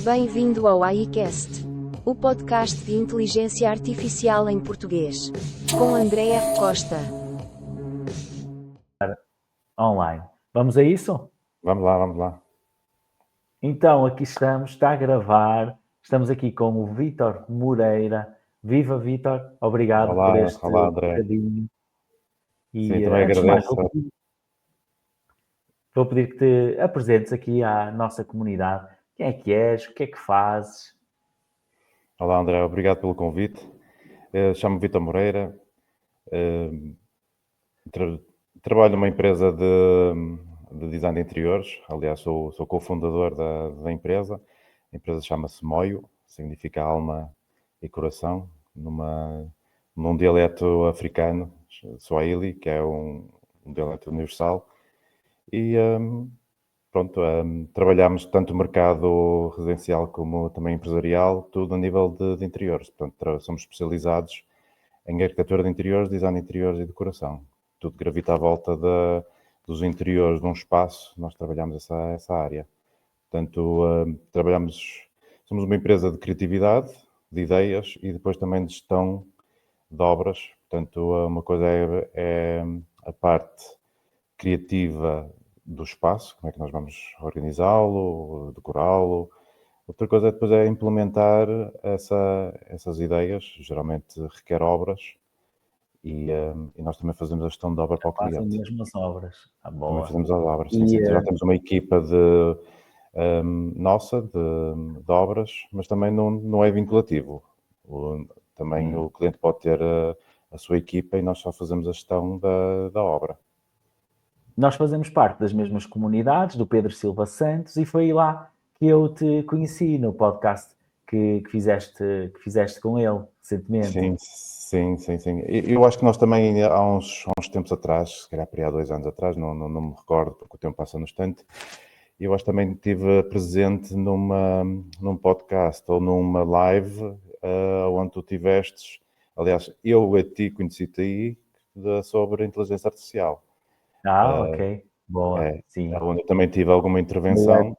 Bem-vindo ao AICast, o podcast de inteligência artificial em português, com André F. Costa. Online. Vamos a isso? Vamos lá, vamos lá. Então, aqui estamos, está a gravar. Estamos aqui com o Vítor Moreira. Viva, Vítor. Obrigado por este Olá, André. bocadinho. Sim, também Antes de mais, agradeço. vou pedir que te apresentes aqui à nossa comunidade. Quem é que és? O que é que fazes? Olá, André, obrigado pelo convite. Chamo-me Vítor Moreira. Trabalho numa empresa de design de interiores. Aliás, sou cofundador da empresa. A empresa chama-se Moio, significa alma e coração, num dialeto africano, Swahili, que é um dialeto universal. E pronto, trabalhamos tanto o mercado residencial como também empresarial, tudo a nível de interiores. Portanto, somos especializados em arquitetura de interiores, design de interiores e decoração. Tudo gravita à volta dos interiores de um espaço, nós trabalhamos essa área. Portanto, somos uma empresa de criatividade, de ideias e depois também de gestão de obras. Portanto, uma coisa é a parte criativa do espaço, como é que nós vamos organizá-lo, decorá-lo. Outra coisa depois é implementar essas ideias, geralmente requer obras, e nós também fazemos a gestão de obra para o Fazem cliente. mesmo as obras. Também Boa. fazemos as obras, sim. Já temos uma equipa nossa de obras, mas também não é vinculativo. Também o cliente pode ter a sua equipa e nós só fazemos a gestão da obra. Nós fazemos parte das mesmas comunidades, do Pedro Silva Santos, e foi lá que eu te conheci no podcast que fizeste com ele recentemente. Sim. Eu acho que nós também, há uns tempos atrás, se calhar há 2 anos atrás, não me recordo, porque o tempo passa no instante, eu acho que também estive presente num podcast ou numa live onde tu tivestes. Aliás, eu a ti conheci-te aí sobre inteligência artificial. Ok. Boa. Sim. Onde eu também tive alguma intervenção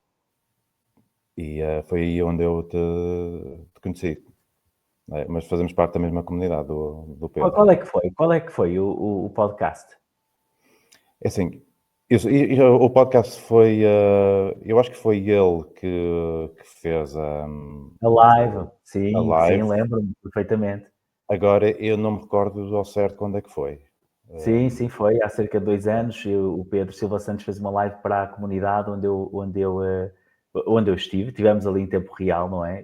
e foi aí onde eu te conheci. Mas fazemos parte da mesma comunidade do Pedro. Qual é que foi? Qual é que foi o podcast? É assim, o podcast foi, eu acho que foi ele que fez A live. a Sim, live. lembro-me perfeitamente. Agora, eu não me recordo ao certo quando é que foi. Sim, foi há cerca de 2 anos. O Pedro Silva Santos fez uma live para a comunidade onde eu estive. Tivemos ali em tempo real, não é?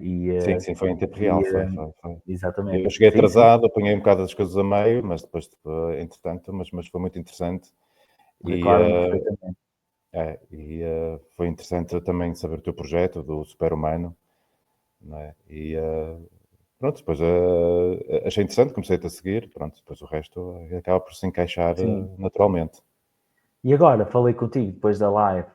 Sim, foi em tempo real, foi. Exatamente. Eu cheguei Sim. atrasado, apanhei um bocado das coisas a meio, mas depois, entretanto, mas foi muito interessante. Recordo-me perfeitamente. Foi interessante também saber o teu projeto do Super-Humano, não é? E pronto, depois achei interessante, comecei-te a seguir, pronto, depois o resto acaba por se encaixar naturalmente. E agora, falei contigo depois da live,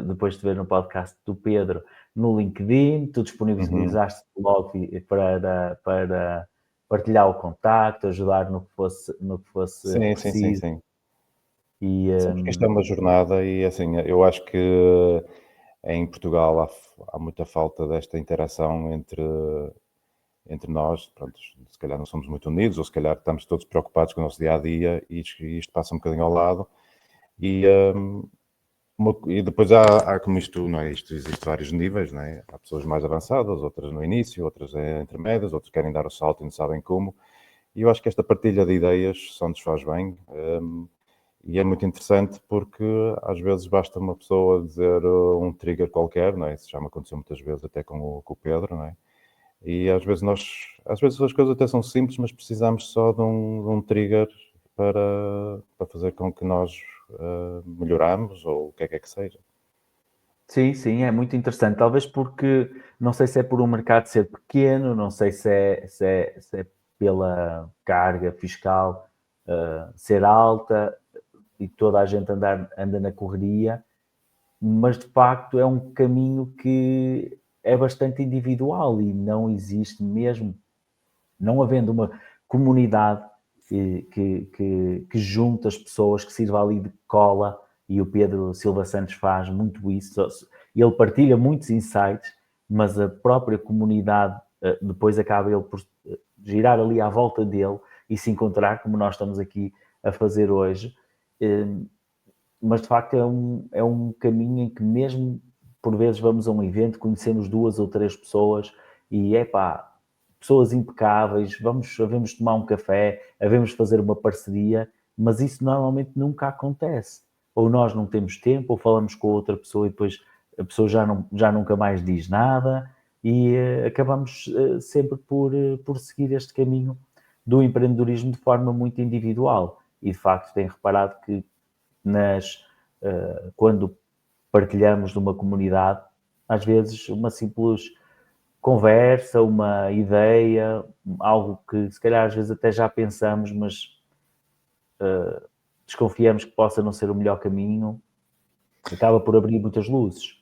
depois de ver no podcast do Pedro, no LinkedIn, tu disponibilizaste logo para partilhar o contacto, ajudar no que fosse preciso. Sim. E, Porque isto é uma jornada e assim, eu acho que em Portugal há muita falta desta interação entre nós. Pronto, se calhar não somos muito unidos, ou se calhar estamos todos preocupados com o nosso dia-a-dia e isto passa um bocadinho ao lado. E depois há como isto, não é? Isto existe vários níveis, não é? Há pessoas mais avançadas, outras no início, outras intermédias, outros querem dar o salto e não sabem como. E eu acho que esta partilha de ideias só nos faz bem. E é muito interessante porque às vezes basta uma pessoa dizer um trigger qualquer, não é? Isso já me aconteceu muitas vezes até com o Pedro, não é? E às vezes as coisas até são simples, mas precisamos só de um trigger para fazer com que nós melhoramos, ou o que é que seja. Sim, é muito interessante. Talvez porque, não sei se é por um mercado ser pequeno, não sei se é pela carga fiscal ser alta e toda a gente anda na correria, mas de facto é um caminho que é bastante individual e não existe mesmo, não havendo uma comunidade que junta as pessoas, que sirva ali de cola, e o Pedro Silva Santos faz muito isso. Ele partilha muitos insights mas a própria comunidade depois acaba ele por girar ali à volta dele e se encontrar, como nós estamos aqui a fazer hoje. Mas de facto é um caminho em que mesmo por vezes vamos a um evento, conhecemos 2 ou 3 pessoas e pessoas impecáveis, havemos tomar um café, havemos fazer uma parceria, mas isso normalmente nunca acontece. Ou nós não temos tempo, ou falamos com outra pessoa e depois a pessoa já nunca mais diz nada e acabamos sempre por seguir este caminho do empreendedorismo de forma muito individual. E de facto tenho reparado que quando partilhamos de uma comunidade, às vezes uma simples conversa, uma ideia, algo que se calhar às vezes até já pensamos, mas desconfiamos que possa não ser o melhor caminho, acaba por abrir muitas luzes.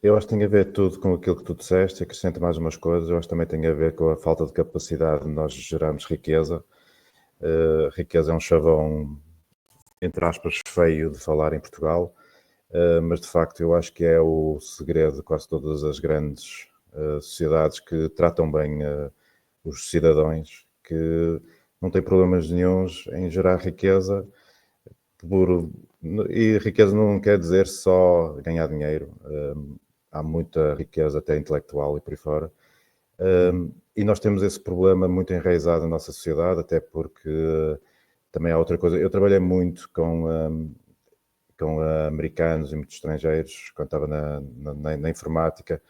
Eu acho que tem a ver tudo com aquilo que tu disseste, acrescento mais umas coisas, eu acho que também tem a ver com a falta de capacidade de nós gerarmos riqueza. Riqueza é um chavão, entre aspas, feio de falar em Portugal, mas de facto eu acho que é o segredo de quase todas as grandes sociedades que tratam bem os cidadãos, que não têm problemas nenhuns em gerar riqueza, e riqueza não quer dizer só ganhar dinheiro, há muita riqueza até intelectual e por aí fora. E nós temos esse problema muito enraizado na nossa sociedade, até porque também há outra coisa. Eu trabalhei muito com americanos e muitos estrangeiros quando estava na informática,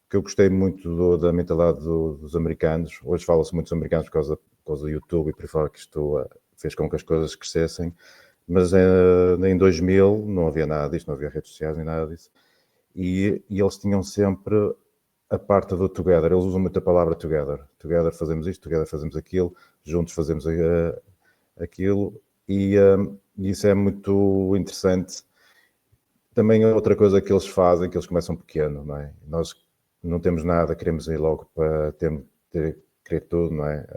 que eu gostei muito da mentalidade dos americanos. Hoje fala-se muito dos americanos por causa do YouTube e por aí fora, que isto fez com que as coisas crescessem. Mas em 2000 não havia nada disto, não havia redes sociais nem nada disso. E eles tinham sempre a parte do together. Eles usam muito a palavra together. Together fazemos isto, together fazemos aquilo, juntos fazemos aquilo. E isso é muito interessante. Também outra coisa que eles fazem, que eles começam pequeno, não é? Nós não temos nada, queremos ir logo para querer tudo, não é?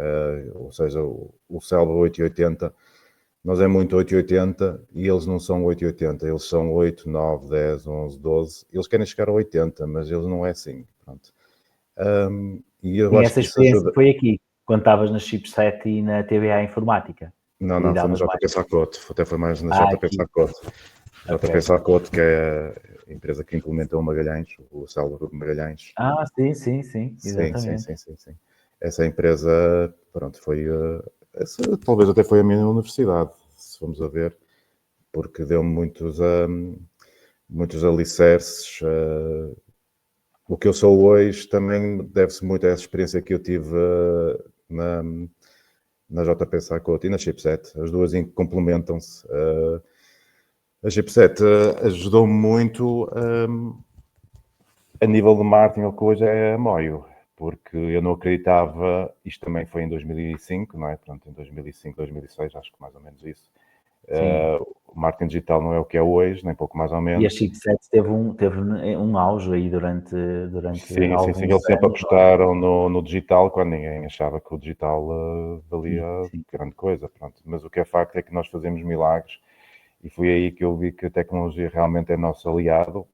Ou seja, o célebre 880, nós é muito 880 e eles não são 880, eles são 8, 9, 10, 11, 12. Eles querem chegar a 80, mas eles não é assim. Pronto. E eu acho Essa que isso experiência ajuda. foi aqui, quando estavas na Chipset e na TBA Informática. Não, foi na JP Sacote, até foi mais na JP aqui. Sacote. Okay. JP Sacote, que é a empresa que implementou o Magalhães, o célebre Magalhães. Sim, exatamente. Sim. Essa empresa, pronto, foi... talvez até foi a minha universidade, se formos a ver, porque deu muitos alicerces. O que eu sou hoje também deve-se muito a essa experiência que eu tive na JP Sacote e na Chipset. As duas complementam-se. A Chipset ajudou muito a nível de marketing, o que hoje é a Moio, porque eu não acreditava, isto também foi em 2005, não é? Pronto, em 2005, 2006, acho que mais ou menos isso. O marketing digital não é o que é hoje, nem pouco mais ou menos. E a Chipset teve um auge aí durante alguns sim. Eles sempre apostaram no digital, quando ninguém achava que o digital valia grande coisa. Pronto. Mas o que é facto é que nós fazemos milagres e foi aí que eu vi que a tecnologia realmente é nosso aliado.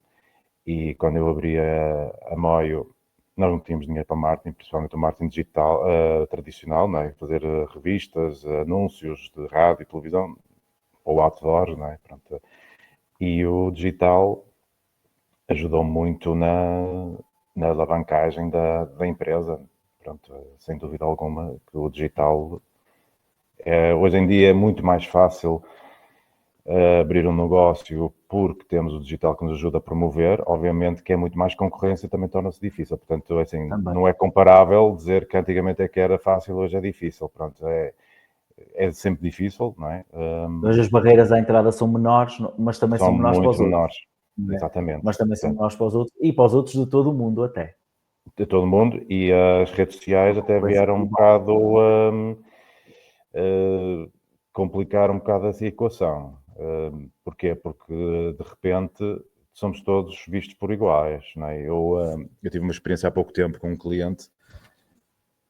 E quando eu abri a Moio, nós não tínhamos dinheiro para marketing, principalmente o marketing digital tradicional, não é? Fazer revistas, anúncios de rádio e televisão, ou outdoors, não é? Pronto. E o digital ajudou muito na alavancagem da empresa. Pronto, sem dúvida alguma que o digital hoje em dia é muito mais fácil abrir um negócio porque temos o digital que nos ajuda a promover. Obviamente que é muito mais concorrência, também torna-se difícil. Portanto, assim, não é comparável dizer que antigamente é que era fácil, hoje é difícil. Pronto, é sempre difícil, não é? Hoje as barreiras à entrada são menores, mas também são menores para os muito outros. menores. Exatamente. Mas também são menores para os outros e para os outros de todo o mundo até. De todo o mundo, e as redes sociais até vieram um bocado complicar um bocado essa equação. Porquê? Porque de repente somos todos vistos por iguais, não é? Eu tive uma experiência há pouco tempo com um cliente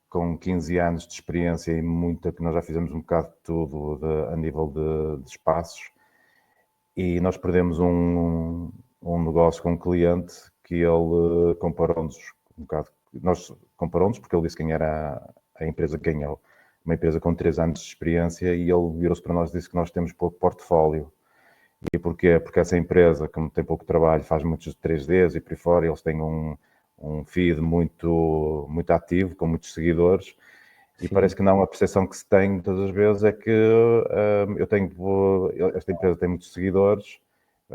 com 15 anos de experiência e muita, que nós já fizemos um bocado de tudo a nível de espaços, e nós perdemos um negócio com um cliente que ele comparou-nos um bocado. Nós comparamos porque ele disse quem era a empresa que ganhou. Uma empresa com 3 anos de experiência, e ele virou-se para nós e disse que nós temos pouco portfólio. E porquê? Porque essa empresa, como tem pouco trabalho, faz muitos 3Ds e por aí fora, eles têm um feed muito, muito ativo, com muitos seguidores, e Sim. parece que não, a percepção que se tem todas as vezes é que esta empresa tem muitos seguidores,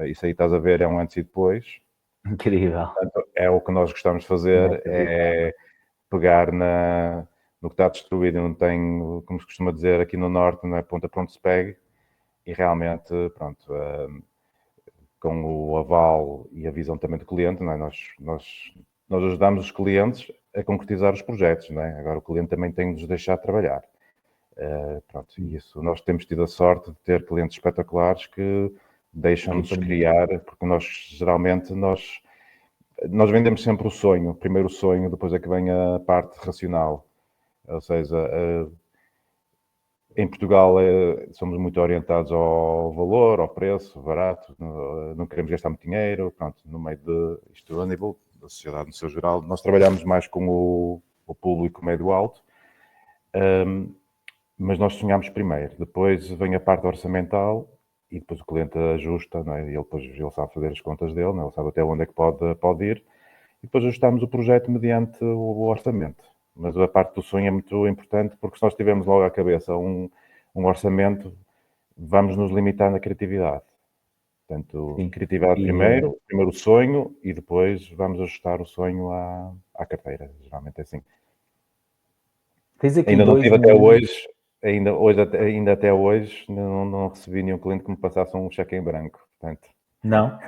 isso aí estás a ver, é um antes e depois. Incrível. Portanto, é o que nós gostamos de fazer, é pegar no que está destruído e não tem, como se costuma dizer aqui no Norte, não é ponta para onde se pegue, e realmente, pronto, com o aval e a visão também do cliente, não é? Nós ajudamos os clientes a concretizar os projetos, não é? Agora o cliente também tem de nos deixar trabalhar. Pronto, e isso, nós temos tido a sorte de ter clientes espetaculares que deixam-nos criar, porque geralmente nós vendemos sempre o sonho, primeiro o sonho, depois é que vem a parte racional. Ou seja, em Portugal somos muito orientados ao valor, ao preço, barato, não queremos gastar muito dinheiro, pronto, no meio isto a nível da sociedade no seu geral. Nós trabalhamos mais com o público médio alto, mas nós sonhamos primeiro, depois vem a parte orçamental e depois o cliente ajusta, não é? E ele sabe fazer as contas dele, não é? Ele sabe até onde é que pode ir, e depois ajustamos o projeto mediante o orçamento. Mas a parte do sonho é muito importante, porque se nós tivermos logo à cabeça um orçamento, vamos nos limitar na criatividade. Portanto, Sim. criatividade primeiro o sonho, e depois vamos ajustar o sonho à carteira. Geralmente é assim. Tens aqui Ainda não tive até momentos... hoje, ainda até hoje, não recebi nenhum cliente que me passasse um cheque em branco. Portanto, Não?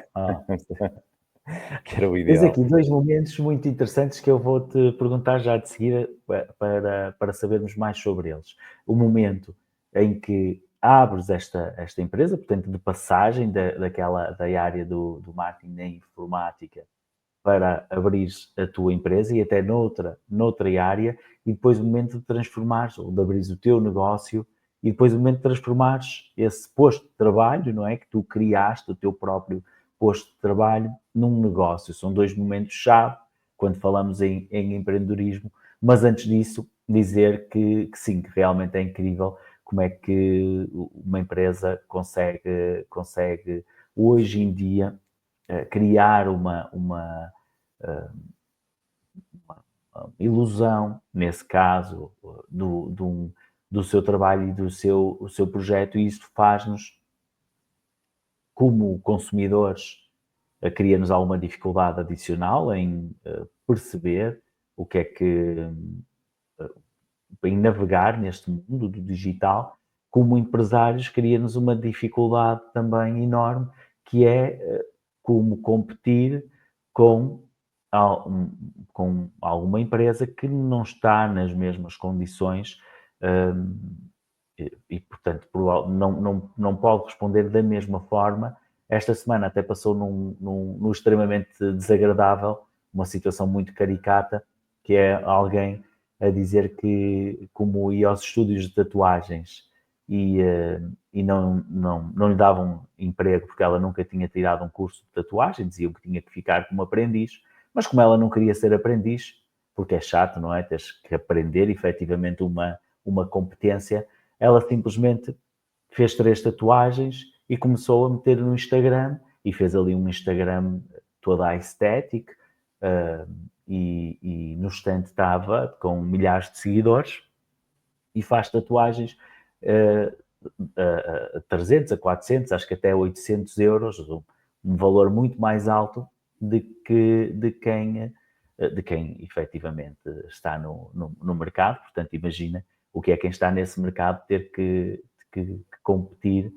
que era o Tens ideal. aqui 2 momentos muito interessantes que eu vou-te perguntar já de seguida para sabermos mais sobre eles. O momento em que abres esta empresa, portanto, de passagem da área do marketing da informática para abrir a tua empresa e até noutra área, e depois o momento de transformares ou de abrires o teu negócio, e depois o momento de transformares esse posto de trabalho, não é? Que tu criaste, o teu próprio posto de trabalho, num negócio. São 2 momentos-chave quando falamos em empreendedorismo, mas antes disso, dizer que sim, que realmente é incrível como é que uma empresa consegue hoje em dia criar uma ilusão, nesse caso, do seu trabalho e do seu projeto, e isso faz-nos, como consumidores, cria-nos alguma dificuldade adicional em perceber o que é que, em navegar neste mundo do digital. Como empresários, cria-nos uma dificuldade também enorme, que é como competir com, com alguma empresa que não está nas mesmas condições, portanto, não pode responder da mesma forma. Esta semana até passou num extremamente desagradável, uma situação muito caricata, que é alguém a dizer que, como ia aos estúdios de tatuagens e não lhe davam emprego porque ela nunca tinha tirado um curso de tatuagem, diziam que tinha que ficar como aprendiz, mas como ela não queria ser aprendiz, porque é chato, não é? Tens que aprender efetivamente uma competência, ela simplesmente fez 3 tatuagens e começou a meter no Instagram, e fez ali um Instagram toda aesthetic, e no stand estava com milhares de seguidores, e faz tatuagens a 300, a 400, acho que até 800 euros, um valor muito mais alto de quem efetivamente está no mercado. Portanto, imagina o que é quem está nesse mercado ter que competir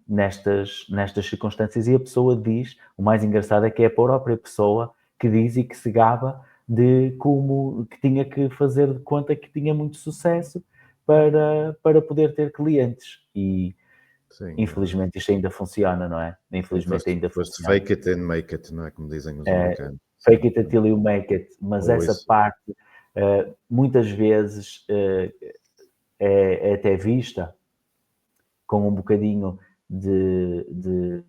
nestas circunstâncias. E a pessoa diz, o mais engraçado é que é a própria pessoa que diz e que se gaba de como que tinha que fazer de conta que tinha muito sucesso para poder ter clientes. E Sim, infelizmente isto ainda funciona, não é? Infelizmente ainda funciona. Fake it and make it, não é? Como dizem os americanos. Fake it until you make it, mas Ou essa isso. parte muitas vezes é até vista com um bocadinho de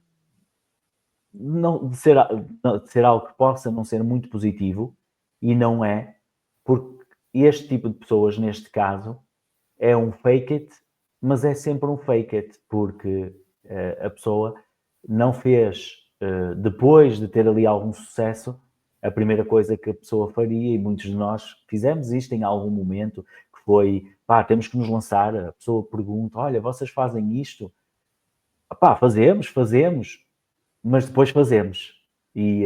de ser algo que possa não ser muito positivo, e não é, porque este tipo de pessoas, neste caso, é um fake it, mas é sempre um fake it, porque a pessoa não fez, depois de ter ali algum sucesso, a primeira coisa que a pessoa faria, e muitos de nós fizemos isto em algum momento, que foi, pá, temos que nos lançar, a pessoa pergunta, olha, vocês fazem isto? Pá, fazemos, mas depois fazemos. E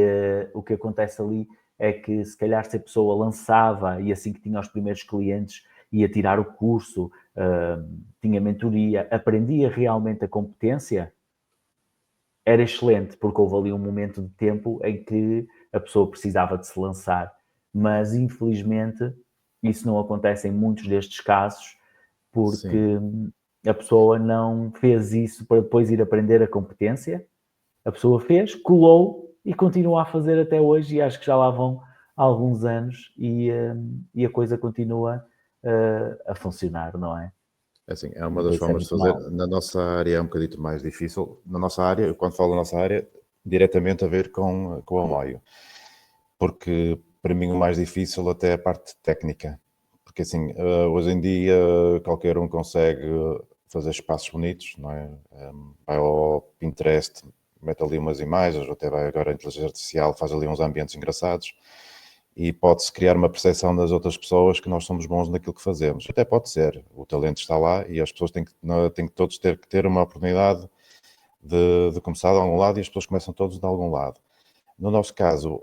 o que acontece ali é que, se calhar, se a pessoa lançava e assim que tinha os primeiros clientes, ia tirar o curso, tinha mentoria, aprendia realmente a competência, era excelente, porque houve ali um momento de tempo em que a pessoa precisava de se lançar. Mas, infelizmente, isso não acontece em muitos destes casos, porque a pessoa não fez isso para depois ir aprender a competência. A pessoa fez, colou e continua a fazer até hoje, e acho que já lá vão alguns anos, e a coisa continua a funcionar, não é? Assim, é uma das Isso é formas de muito fazer. mau. Na nossa área é um bocadinho mais difícil. Na nossa área, eu quando falo da nossa área, diretamente a ver com o Moio. Porque para mim o mais difícil até é a parte técnica. Porque assim, hoje em dia qualquer um consegue fazer espaços bonitos, não é? Vai ao Pinterest, mete ali umas imagens, ou até vai agora a inteligência artificial, faz ali uns ambientes engraçados, e pode-se criar uma percepção das outras pessoas que nós somos bons naquilo que fazemos. Até pode ser, o talento está lá e as pessoas têm que todos ter que ter uma oportunidade de começar de algum lado, e as pessoas começam todos de algum lado. No nosso caso,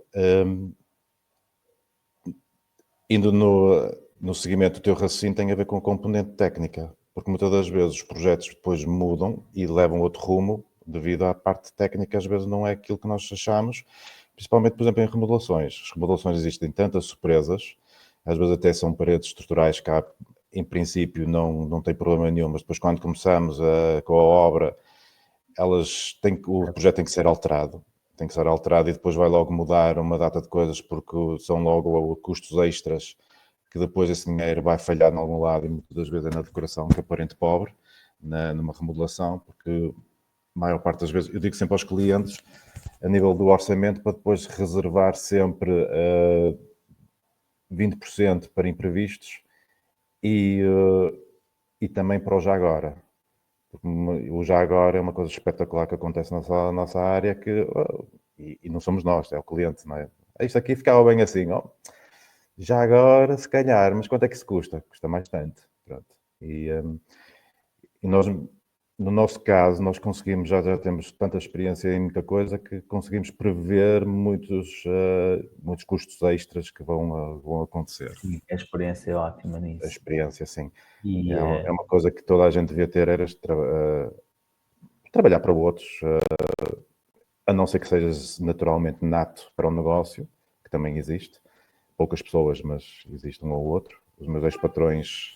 indo no seguimento do teu raciocínio, tem a ver com a componente técnica, porque muitas das vezes os projetos depois mudam e levam outro rumo devido à parte técnica, às vezes não é aquilo que nós achamos, principalmente, por exemplo, em remodelações. As remodelações existem tantas surpresas, às vezes até são paredes estruturais que em princípio não tem problema nenhum, mas depois quando começamos com a obra, o projeto tem que ser alterado. Tem que ser alterado e depois vai logo mudar uma data de coisas, porque são logo custos extras, que depois esse dinheiro vai falhar em algum lado, e muitas das vezes é na decoração, que é parente pobre, numa remodelação, porque a maior parte das vezes, eu digo sempre aos clientes, a nível do orçamento, para depois reservar sempre 20% para imprevistos e também para o já agora. Porque o já agora é uma coisa espetacular que acontece na nossa área, e não somos nós, é o cliente, não é? Isto aqui ficava bem assim, ó. Já agora, se calhar, mas quanto é que isso custa? Custa mais tanto. Pronto. E nós, no nosso caso, nós conseguimos, já temos tanta experiência em muita coisa, que conseguimos prever muitos custos extras que vão acontecer. Sim, a experiência é ótima A nisso. experiência, sim. E, É uma coisa que toda a gente devia ter, era trabalhar para outros, a não ser que sejas naturalmente nato para o negócio, que também existe. Poucas pessoas, mas existe um ou outro. Os meus ex-patrões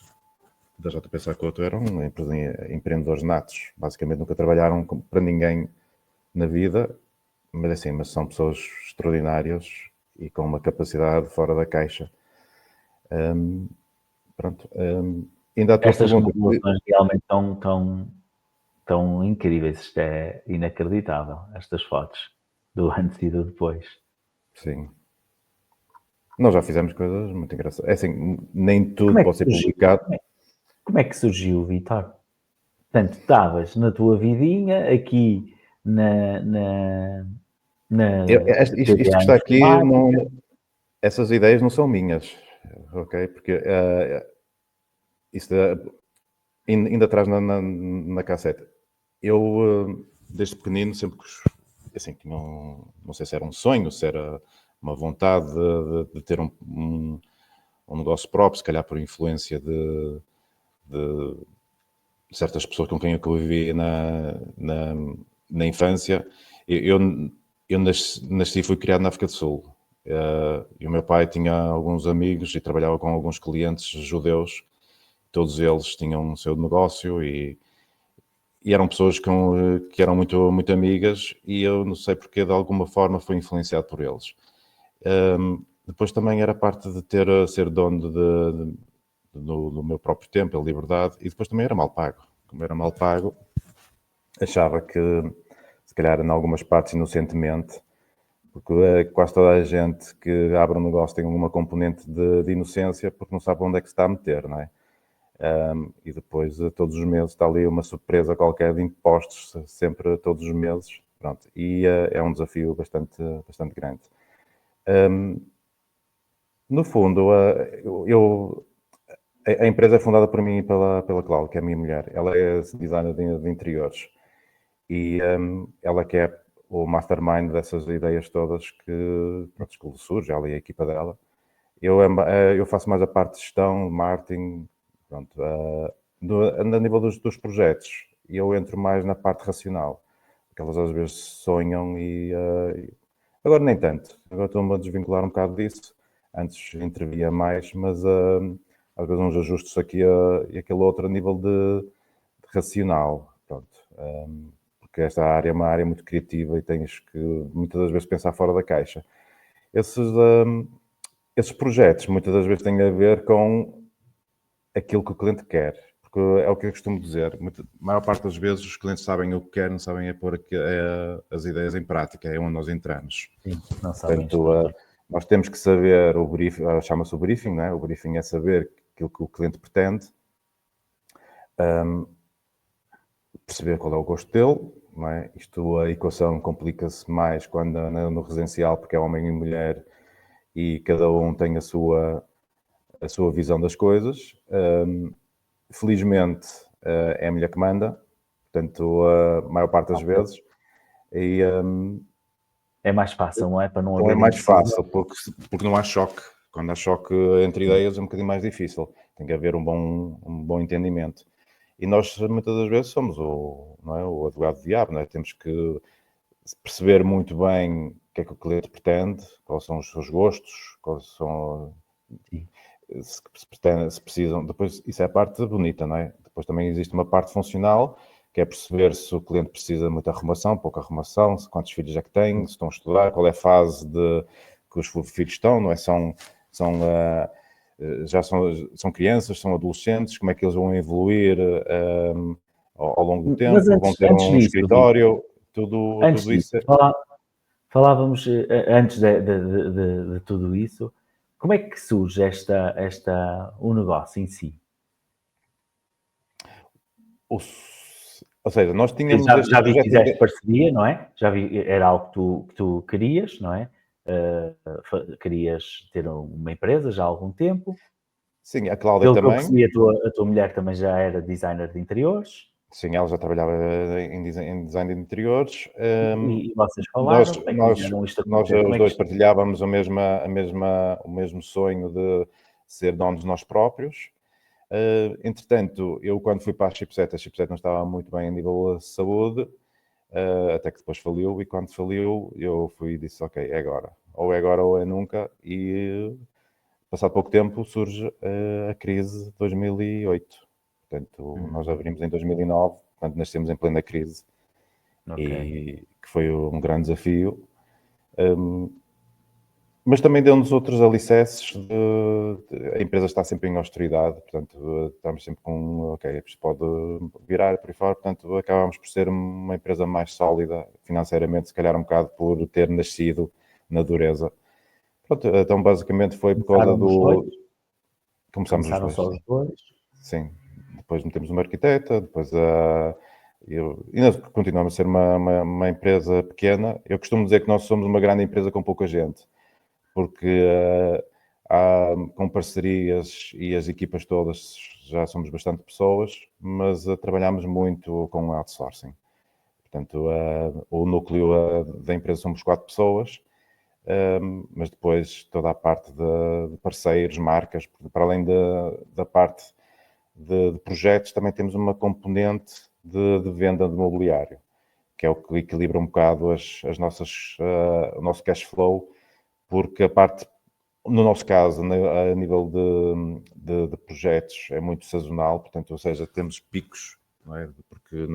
da JP Sacoto eram empreendedores natos. Basicamente nunca trabalharam para ninguém na vida, mas são pessoas extraordinárias e com uma capacidade fora da caixa. Pronto. Ainda a tua estas pergunta. remodelações realmente estão incríveis. Isto é inacreditável, estas fotos do antes e do depois. Sim. Nós já fizemos coisas muito engraçadas. É assim, nem Como tudo é que pode ser surgiu? publicado. Como é que surgiu, Vitor? Portanto, estavas na tua vidinha, aqui na Isto que TDA está aqui, Informática. essas ideias não são minhas, ok? Porque isso ainda traz na cassete. Eu, desde pequenino, sempre assim, tinha não sei se era um sonho, se era uma vontade de ter um negócio próprio, se calhar por influência de certas pessoas com quem eu convivi na infância. Eu nasci e fui criado na África do Sul. E o meu pai tinha alguns amigos e trabalhava com alguns clientes judeus. Todos eles tinham o seu negócio e eram pessoas que eram muito, muito amigas, e eu não sei porque, de alguma forma, fui influenciado por eles. Depois também era parte de ser dono do meu próprio tempo, a liberdade, e depois também era mal pago. Como era mal pago, achava que se calhar em algumas partes inocentemente, porque quase toda a gente que abre um negócio tem alguma componente de inocência porque não sabe onde é que se está a meter, não é? E depois, todos os meses, está ali uma surpresa qualquer de impostos, sempre todos os meses. Pronto. E é um desafio bastante grande. No fundo, a empresa é fundada por mim e pela Cláudia, que é a minha mulher. Ela é designer de interiores. E ela que é o mastermind dessas ideias todas pronto, que surge, ela e a equipa dela. Eu faço mais a parte de gestão, marketing, pronto, a nível dos projetos. E eu entro mais na parte racional, porque elas às vezes sonham agora nem tanto. Agora estou-me a desvincular um bocado disso. Antes intervia mais, mas às vezes uns ajustes aqui e aquele outro a nível de racional, pronto. Porque esta área é uma área muito criativa e tens que muitas das vezes pensar fora da caixa. Esses projetos muitas das vezes têm a ver com aquilo que o cliente quer, porque é o que eu costumo dizer. A maior parte das vezes os clientes sabem o que querem, não sabem pôr as ideias em prática, é onde nós entramos. Sim, não sabem. Portanto, nós temos que saber o briefing, chama-se o briefing, não é? O briefing é saber aquilo que o cliente pretende, perceber qual é o gosto dele, não é? A equação complica-se mais quando no residencial, porque é homem e mulher e cada um tem a sua visão das coisas. Felizmente, é a mulher que manda, portanto, a maior parte das vezes. E, é mais fácil, não é? Para não então haver é mais indecisão. fácil, porque não há choque. Quando há choque entre ideias é um bocadinho mais difícil. Tem que haver um bom entendimento. E nós, muitas das vezes, somos não é, o advogado do diabo, não é? Temos que perceber muito bem o que é que o cliente pretende, quais são os seus gostos, quais são... Se precisam... Depois, isso é a parte bonita, não é? Depois também existe uma parte funcional, que é perceber se o cliente precisa de muita arrumação, pouca arrumação, quantos filhos é que tem, se estão a estudar, qual é a fase que os filhos estão, não é? Já são crianças, são adolescentes, como é que eles vão evoluir ao longo do tempo, Mas vão ter um disso, escritório, tudo disso, isso. falávamos antes de tudo isso, como é que surge o negócio em si? Ou seja, nós tínhamos Já vi que fizeste parceria, não é? Já vi, era algo que tu querias, não é? Querias ter uma empresa já há algum tempo. Sim, a Cláudia Pelo que eu também. percebi, a tua mulher também já era designer de interiores. Sim, ela já trabalhava em design de interiores. E vocês falaram, como é que Nós fizeram isto os acontecer? Como é que dois isto... partilhávamos o mesmo sonho de ser donos de nós próprios. Entretanto, eu quando fui para a Chipset não estava muito bem a nível de saúde, até que depois faliu, e quando faliu eu fui e disse, ok, é agora. Ou é agora ou é nunca, e passado pouco tempo surge a crise de 2008. Portanto, nós abrimos em 2009, portanto nascemos em plena crise, e que foi um grande desafio. Mas também deu-nos outros alicerces. A empresa está sempre em austeridade, portanto, estamos sempre com, ok, isto pode virar por aí fora, portanto, acabámos por ser uma empresa mais sólida financeiramente, se calhar um bocado por ter nascido na dureza. Pronto, então, basicamente, foi por causa Começaram só os dois. Sim. Depois metemos uma arquiteta, depois ainda continuamos a ser uma empresa pequena. Eu costumo dizer que nós somos uma grande empresa com pouca gente, porque com parcerias e as equipas todas já somos bastante pessoas, mas trabalhamos muito com outsourcing. Portanto, o núcleo da empresa somos 4 pessoas, mas depois toda a parte de parceiros, marcas, para além da parte de projetos, também temos uma componente de venda de mobiliário, que é o que equilibra um bocado o nosso cash flow, porque a parte, no nosso caso, a nível de projetos, é muito sazonal, portanto, ou seja, temos picos, não é? Porque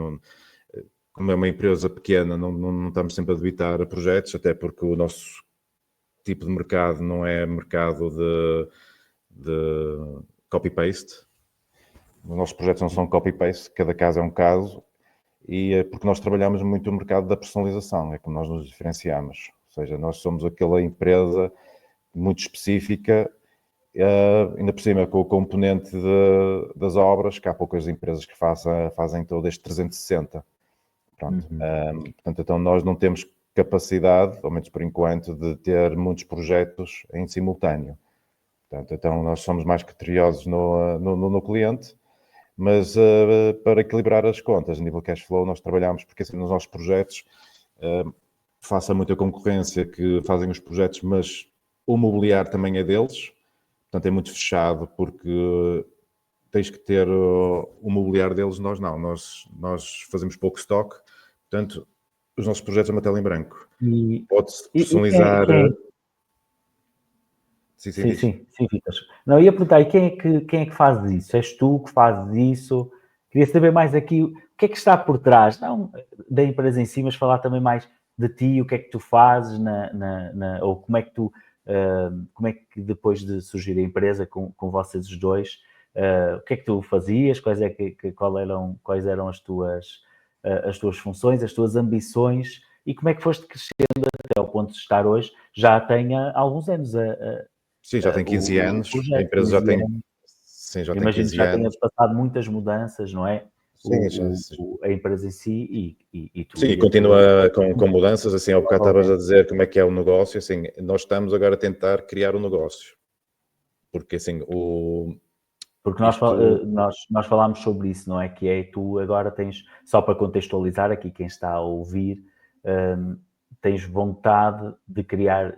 como é uma empresa pequena, não estamos sempre a debitar a projetos, até porque o nosso tipo de mercado não é mercado de copy-paste. Os nossos projetos não são copy-paste, cada caso é um caso, e é porque nós trabalhamos muito o mercado da personalização, é como nós nos diferenciamos. Ou seja, nós somos aquela empresa muito específica, ainda por cima com o componente das obras, que há poucas empresas que fazem todo este 360. Pronto. Portanto, então nós não temos capacidade, ao menos por enquanto, de ter muitos projetos em simultâneo. Portanto, então nós somos mais criteriosos no cliente, mas para equilibrar as contas, a nível cash flow, nós trabalhamos, porque assim, nos nossos projetos, faça muita concorrência que fazem os projetos, mas o mobiliário também é deles, portanto é muito fechado, porque tens que ter o mobiliário deles, nós não, nós fazemos pouco stock, portanto os nossos projetos é uma tela em branco. E, Pode-se e personalizar... Sim, diz. Sim, Vitor. Não, eu ia perguntar, e quem é que faz isso? És tu que fazes isso? Queria saber mais aqui, o que é que está por trás, não da empresa em si, mas falar também mais de ti, o que é que tu fazes, ou como é que como é que depois de surgir a empresa com vocês os dois, o que é que tu fazias, quais eram as tuas funções, as tuas ambições, e como é que foste crescendo até ao ponto de estar hoje, já tem alguns anos Sim, já tem 15 anos, projeto, a empresa já tem... anos. Sim, já tem Imagino que 15 já tenha anos. passado muitas mudanças, não é? Sim, A empresa em si e tu sim, e e a tua... continua com mudanças, assim, ao bocado estavas a dizer como é que é o negócio, assim, nós estamos agora a tentar criar o negócio, porque assim, Porque isto... nós falámos sobre isso, não é? Que é tu agora tens, só para contextualizar aqui quem está a ouvir, tens vontade de criar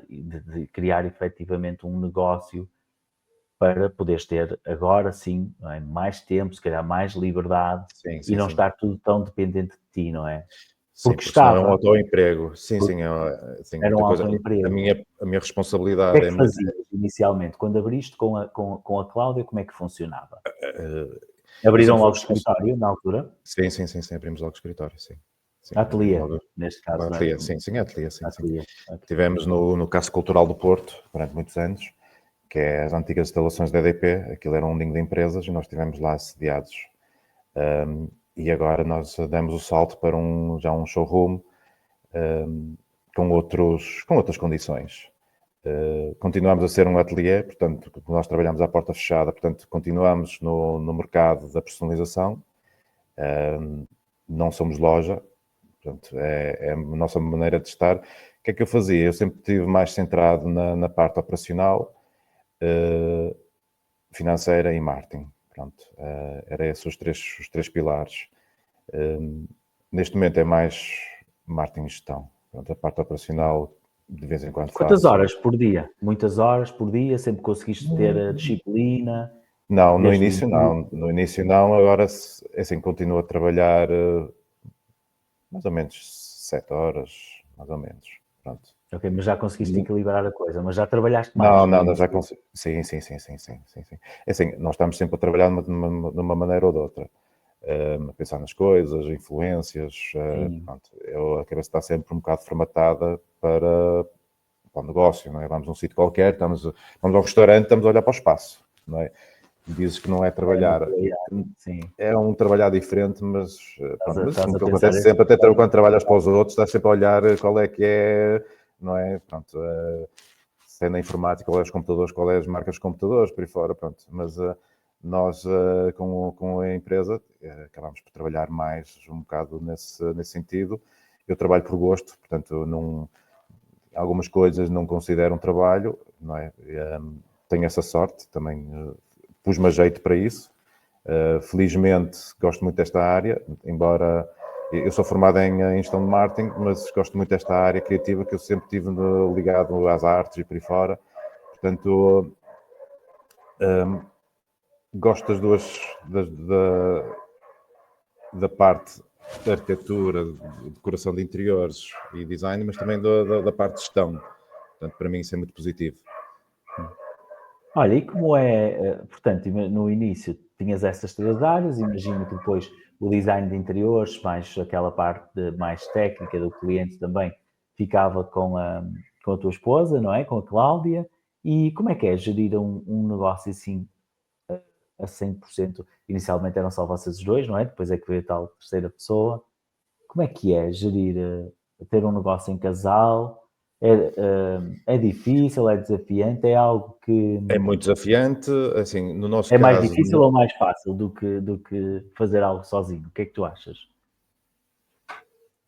efetivamente um negócio para poderes ter agora sim, não é? Mais tempo, se calhar mais liberdade Sim, e sim, não sim. estar tudo tão dependente de ti, não é? Sim, Porque porque senão é um estava, autoemprego. Sim, porque sim, sim, era muita um coisa. A autoemprego. minha O que é responsabilidade que é muito... fazias inicialmente? Quando abriste com a Cláudia, como é que funcionava? Abriram sempre fui logo escritório na altura? sim, abrimos logo o escritório, sim. Sim, abrimos Ateliê, logo neste o caso, não é? ateliê, sim, ateliê, sim. Ateliê. Tivemos no Casco Cultural do Porto durante muitos anos, que é as antigas instalações da EDP, aquilo era um ninho de empresas e nós estivemos lá assediados. E agora nós demos o salto para já um showroom com outras condições. Continuamos a ser um ateliê, portanto, nós trabalhamos à porta fechada, portanto, continuamos no mercado da personalização, não somos loja, portanto, é a nossa maneira de estar. O que é que eu fazia? Eu sempre estive mais centrado na parte operacional, financeira e marketing. Pronto, era esses os três pilares. Neste momento é mais marketing e gestão. Pronto, a parte operacional de vez em quando Quantas faço. horas por dia? Muitas horas por dia? Sempre conseguiste ter a disciplina? Não, no Desde o início início? não. No início não, agora assim continuo a trabalhar mais ou menos 7 horas, mais ou menos. Pronto. Ok, mas já conseguiste equilibrar a coisa, mas já trabalhaste mais Não, no não, já início. consigo. Sim. É assim, nós estamos sempre a trabalhar de uma maneira ou de outra. A pensar nas coisas, influências. Sim. Pronto, a cabeça está sempre um bocado formatada para o negócio, não é? Vamos a um sítio qualquer, vamos ao restaurante, estamos a olhar para o espaço, não é? Dizes que não é É uma trabalhar. realidade, sim. É um trabalhar diferente, mas, pronto, mas Estás isso a nunca pensar acontece este sempre, até ano. quando trabalhas para os outros, estás sempre a olhar qual é que é, não é? Pronto, se é na informática, qual é os computadores, qual é as marcas de computadores, por aí fora, pronto. Mas nós, com a empresa, acabamos por trabalhar mais um bocado nesse sentido. Eu trabalho por gosto, portanto, algumas coisas não considero um trabalho, não é? Tenho essa sorte, também pus-me a jeito para isso. Felizmente gosto muito desta área, embora eu sou formado em gestão de marketing, mas gosto muito desta área criativa que eu sempre tive ligado às artes e por aí fora. Portanto, gosto das duas, da parte da arquitetura, de decoração de interiores e design, mas também da parte de gestão. Portanto, para mim isso é muito positivo. Olha, e como é, portanto, no início tinhas essas três áreas, imagino que depois o design de interiores, mais aquela parte mais técnica do cliente também, ficava com a tua esposa, não é? Com a Cláudia. E como é que é gerir um negócio assim a 100%? Inicialmente eram só vocês os dois, não é? Depois é que veio a tal terceira pessoa. como é que é gerir, ter um negócio em casal? É difícil, é desafiante, é algo que É muito desafiante, assim, no nosso é mais caso, difícil ou mais fácil do que fazer algo sozinho? O que é que tu achas?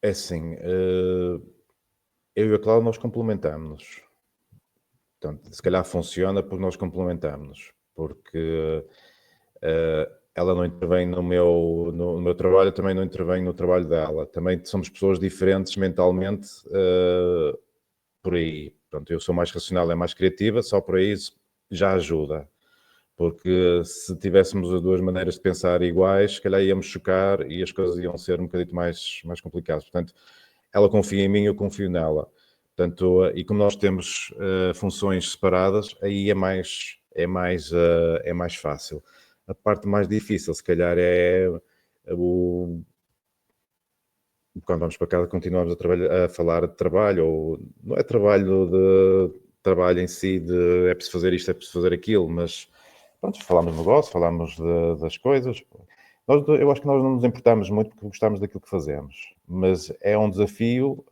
é assim, eu e a Cláudia nós complementamos-nos. Portanto, se calhar funciona porque nós complementamos-nos, porque ela não intervém no meu trabalho, eu também não intervenho no trabalho dela. Também somos pessoas diferentes mentalmente, por aí. Portanto, eu sou mais racional, é mais criativa, só por aí isso já ajuda. Porque se tivéssemos as duas maneiras de pensar iguais, se calhar íamos chocar e as coisas iam ser um bocadinho mais complicadas. Portanto, ela confia em mim, eu confio nela. Portanto, e como nós temos funções separadas, aí é mais fácil. A parte mais difícil, se calhar, é quando vamos para casa continuamos a falar de trabalho, ou não é trabalho de trabalho em si, de é preciso fazer isto, é preciso fazer aquilo, mas pronto, falamos de negócio, falamos das coisas. Eu acho que nós não nos importamos muito porque gostamos daquilo que fazemos, mas é um desafio,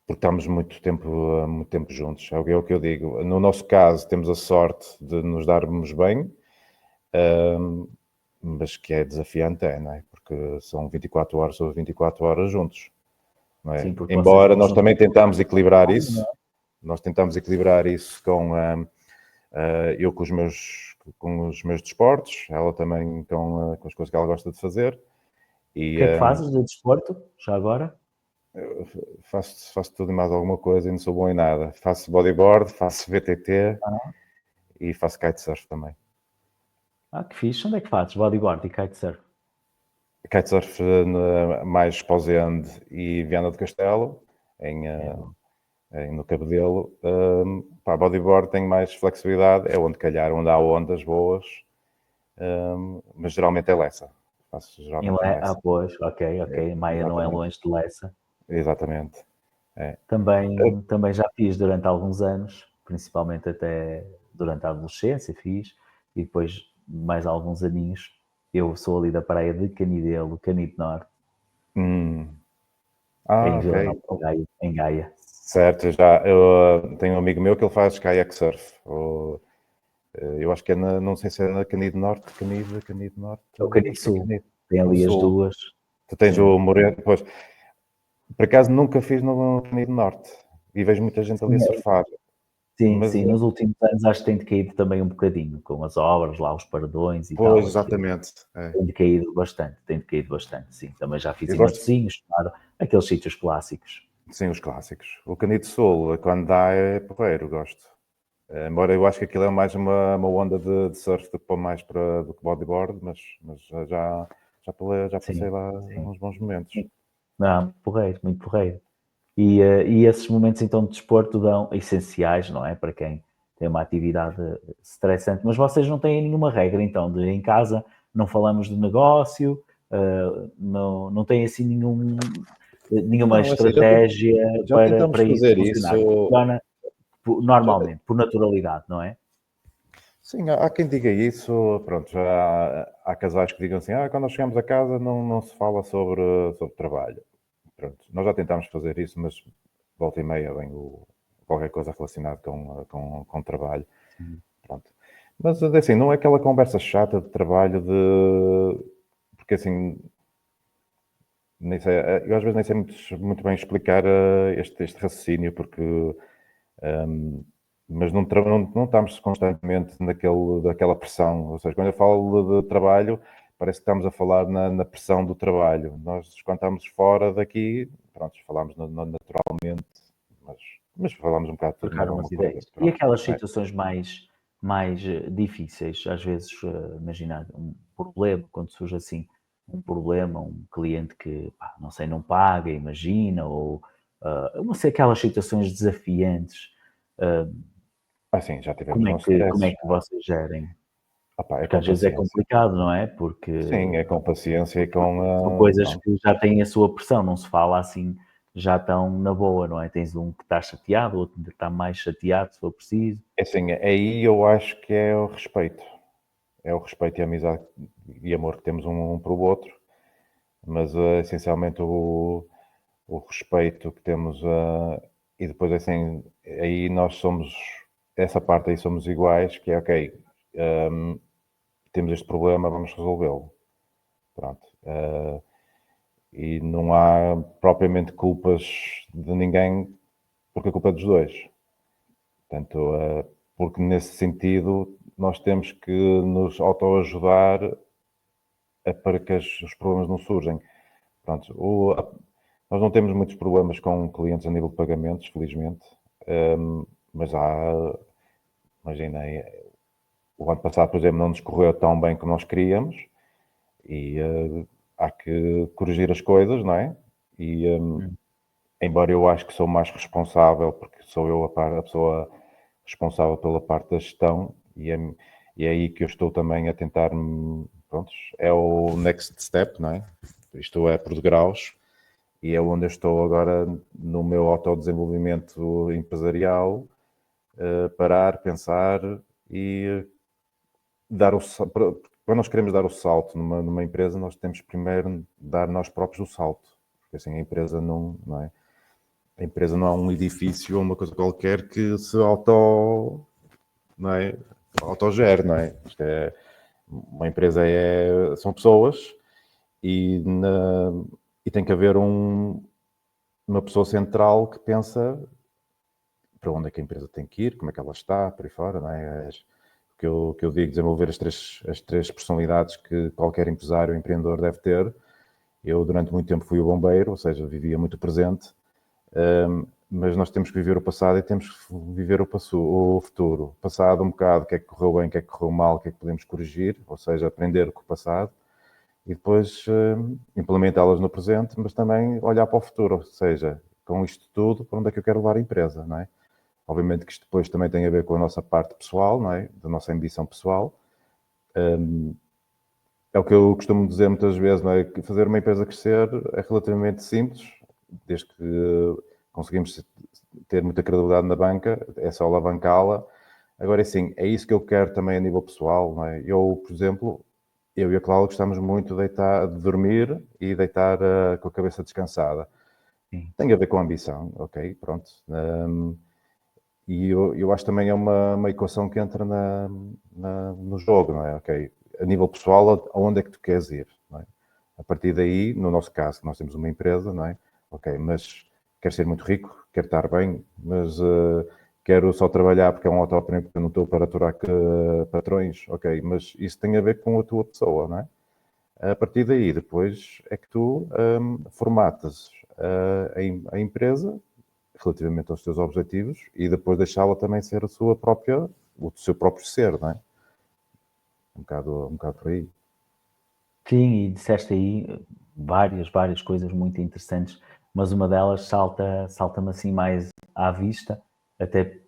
porque estamos muito tempo juntos. É o que eu digo. No nosso caso, temos a sorte de nos darmos bem, mas que é desafiante, não é? Porque são 24 horas sobre 24 horas juntos, não é? Sim, porque vocês Embora nós não também têm tentamos equilibrar trabalho, não isso, é? nós tentamos equilibrar isso eu com os meus desportos, ela também com as coisas que ela gosta de fazer. O E que é que fazes de desporto, já agora? faço tudo e mais alguma coisa e não sou bom em nada. Faço bodyboard, faço VTT e faço kitesurf também. Que fixe. Onde é que fazes bodyboard e kitesurf? Kitesurf mais Esposende e Viana do Castelo, no Cabedelo. Bodyboard tem mais flexibilidade, é onde calhar, onde há ondas boas, mas geralmente é Lessa. Faço geralmente em Lessa. Pois, ok. Maia não é Exatamente. longe de Lessa. Exatamente. É. Também já fiz durante alguns anos, principalmente até durante a adolescência fiz, e depois mais alguns aninhos. Eu sou ali da praia de Canidelo, Canido Norte, em Ok. Vila Nova de Gaia, em Gaia. Certo, eu tenho um amigo meu que ele faz kayak surf. Eu acho que não sei se é na Canido Norte, Canido Norte, É o Canido acho que é Sul, Canido, tem no ali as Sul. duas. Tu tens Sim. o Moreno, pois. Por acaso nunca fiz no Canido Norte e vejo muita gente ali a surfar. Mas, Sim, nos últimos anos acho que tem decaído também um bocadinho, com as obras lá, os paredões e pois, tal, aquilo exatamente. É. tem decaído bastante, sim. Também já fiz Eu em gosto, Matosinhos, claro, aqueles sítios clássicos. sim, os clássicos. O Canido Sul, quando dá, é porreiro, gosto. Embora eu acho que aquilo é mais uma onda de surf do que bodyboard, mas já passei Sim, lá sim. uns bons momentos. Não, porreiro, muito porreiro. E esses momentos então de desporto dão essenciais, não é? Para quem tem uma atividade estressante. Mas vocês não têm nenhuma regra então de em casa não falamos de negócio, não tem assim nenhuma Não, é assim, estratégia já tentamos para isso fazer funcionar. isso. Funciona Já, normalmente, por naturalidade, não é? sim, há quem diga isso. Pronto, já há casais que digam assim: quando nós chegamos a casa não se fala sobre trabalho. Pronto, nós já tentámos fazer isso, mas volta e meia vem qualquer coisa relacionada com trabalho. Pronto. Mas assim, não é aquela conversa chata de trabalho porque assim, nem sei, eu às vezes nem sei muito bem explicar este raciocínio, porque mas não estamos constantemente daquela pressão. Ou seja, quando eu falo de trabalho, parece que estamos a falar na pressão do trabalho. Nós, quando estamos fora daqui, pronto, falamos naturalmente, mas falamos um bocado de tudo, mais Trocar alguma umas coisa. ideias. E Pronto. aquelas É. situações mais difíceis, às vezes, imaginar um problema, quando surge assim um problema, um cliente que, pá, não sei, não paga, imagina, ou não sei, aquelas situações desafiantes, Sim, já tivemos como é uns que, como é stresses. que vocês gerem? É Porque com às vezes é paciência. complicado, não é? Porque Sim, é com paciência e com. são coisas Pronto. que já têm a sua pressão, não se fala assim, já estão na boa, não é? Tens um que está chateado, outro que está mais chateado, se for preciso. É assim, aí eu acho que é o respeito. É o respeito e a amizade e amor que temos um para o outro. mas essencialmente o respeito que temos, e depois assim, aí nós somos, essa parte aí somos iguais, que é ok, temos este problema, vamos resolvê-lo. Pronto. E não há propriamente culpas de ninguém, porque a culpa é dos dois. Portanto, porque nesse sentido nós temos que nos autoajudar para que os problemas não surgem. Pronto, nós não temos muitos problemas com clientes a nível de pagamentos, felizmente, mas imagina, o ano passado, por exemplo, não nos correu tão bem como nós queríamos e há que corrigir as coisas, não é? E embora eu acho que sou mais responsável, porque sou eu a pessoa responsável pela parte da gestão e é aí que eu estou também a tentar, pronto, é o next step, não é? Isto é por degraus e é onde eu estou agora no meu autodesenvolvimento empresarial, parar, pensar e dar quando nós queremos dar o salto numa empresa, nós temos primeiro dar nós próprios o salto, porque assim a empresa não é? A empresa não é um edifício ou uma coisa qualquer que se não é? Autogere, não é? Uma empresa são pessoas e, e tem que haver uma pessoa central que pensa para onde é que a empresa tem que ir, como é que ela está, por aí fora, não é? Que eu digo, desenvolver as três personalidades que qualquer empresário, empreendedor deve ter. Eu, durante muito tempo, fui o bombeiro, ou seja, vivia muito presente, mas nós temos que viver o passado e temos que viver o futuro. Passado um bocado, o que é que correu bem, o que é que correu mal, o que é que podemos corrigir, ou seja, aprender com o passado, e depois implementá-las no presente, mas também olhar para o futuro, ou seja, com isto tudo, para onde é que eu quero levar a empresa, não é? Obviamente que isto depois também tem a ver com a nossa parte pessoal, não é? Da nossa ambição pessoal. É o que eu costumo dizer muitas vezes, não é? Que fazer uma empresa crescer é relativamente simples, desde que conseguimos ter muita credibilidade na banca, é só alavancá-la. Agora, sim, é isso que eu quero também a nível pessoal, não é? Eu, por exemplo, eu e a Cláudia gostamos muito de dormir e deitar com a cabeça descansada. Sim. Tem a ver com a ambição, ok, pronto. E eu acho também é uma equação que entra no jogo, não é? Ok, a nível pessoal, aonde é que tu queres ir, não é? A partir daí, no nosso caso, nós temos uma empresa, não é? Ok, mas quero ser muito rico, quero estar bem, mas quero só trabalhar porque é um auto-emprego, porque eu não estou para aturar patrões, ok, mas isso tem a ver com a tua pessoa, não é? A partir daí, depois é que tu formatas a empresa relativamente aos teus objetivos e depois deixá-la também ser o seu próprio ser, não é? Um bocado por aí. Sim, e disseste aí várias coisas muito interessantes, mas uma delas salta-me assim mais à vista, até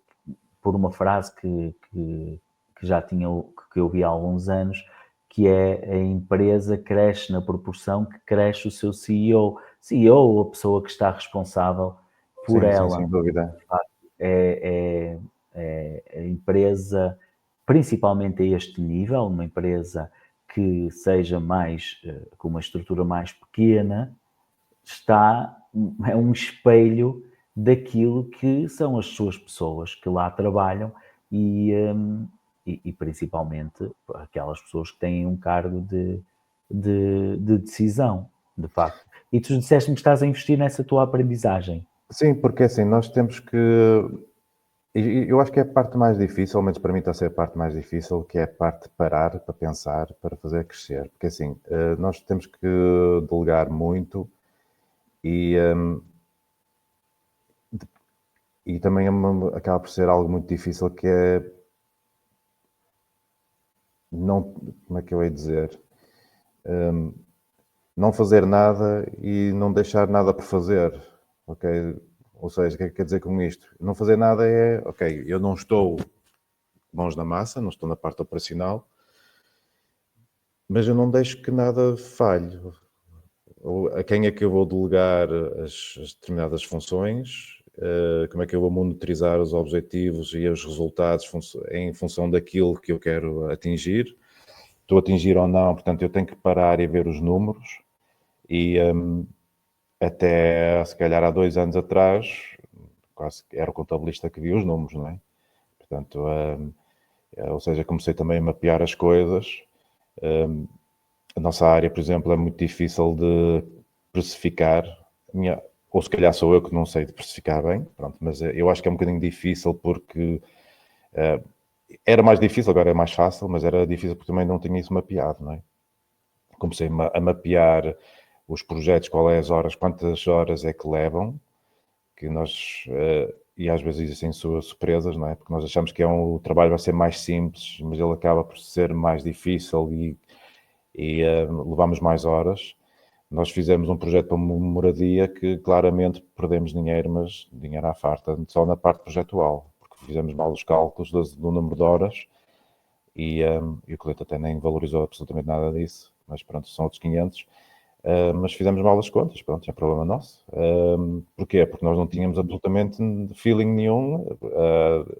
por uma frase que já tinha, que eu vi há alguns anos, que é: a empresa cresce na proporção que cresce o seu CEO. CEO, a pessoa que está responsável por Sim, sim, ela. sem dúvida. A empresa, principalmente a este nível, uma empresa que seja mais, com uma estrutura mais pequena, é um espelho daquilo que são as suas pessoas que lá trabalham e principalmente aquelas pessoas que têm um cargo de decisão, de facto. E tu disseste-me que estás a investir nessa tua aprendizagem. Sim, porque assim, nós temos que. Eu acho que é a parte mais difícil, ao menos para mim está a ser a parte mais difícil, que é a parte de parar, para pensar, para fazer crescer. Porque assim, nós temos que delegar muito e, e também acaba por ser algo muito difícil, que é não, como é que eu ia dizer? Não fazer nada e não deixar nada por fazer, ok? Ou seja, o que é que quer dizer com isto? Não fazer nada é, ok, eu não estou mãos na massa, não estou na parte operacional, mas eu não deixo que nada falhe. A quem é que eu vou delegar as determinadas funções? Como é que eu vou monitorizar os objetivos e os resultados em função daquilo que eu quero atingir? Estou a atingir ou não, portanto eu tenho que parar e ver os números E até, se calhar, há 2 anos atrás, quase que era o contabilista que via os números, não é? Portanto, ou seja, comecei também a mapear as coisas. A nossa área, por exemplo, é muito difícil de precificar. Ou se calhar sou eu que não sei de precificar bem, pronto, mas eu acho que é um bocadinho difícil porque era mais difícil, agora é mais fácil, mas era difícil porque também não tinha isso mapeado, não é? Comecei a mapear os projetos, quantas horas é que levam, que nós, e às vezes existem surpresas, não é? Porque nós achamos que o trabalho vai ser mais simples, mas ele acaba por ser mais difícil e levamos mais horas. Nós fizemos um projeto para uma moradia que claramente perdemos dinheiro, mas dinheiro à farta, só na parte projetual, porque fizemos mal os cálculos do número de horas e o cliente até nem valorizou absolutamente nada disso, mas pronto, são outros 500. Mas fizemos mal as contas, pronto, é problema nosso. Porquê? Porque nós não tínhamos absolutamente feeling nenhum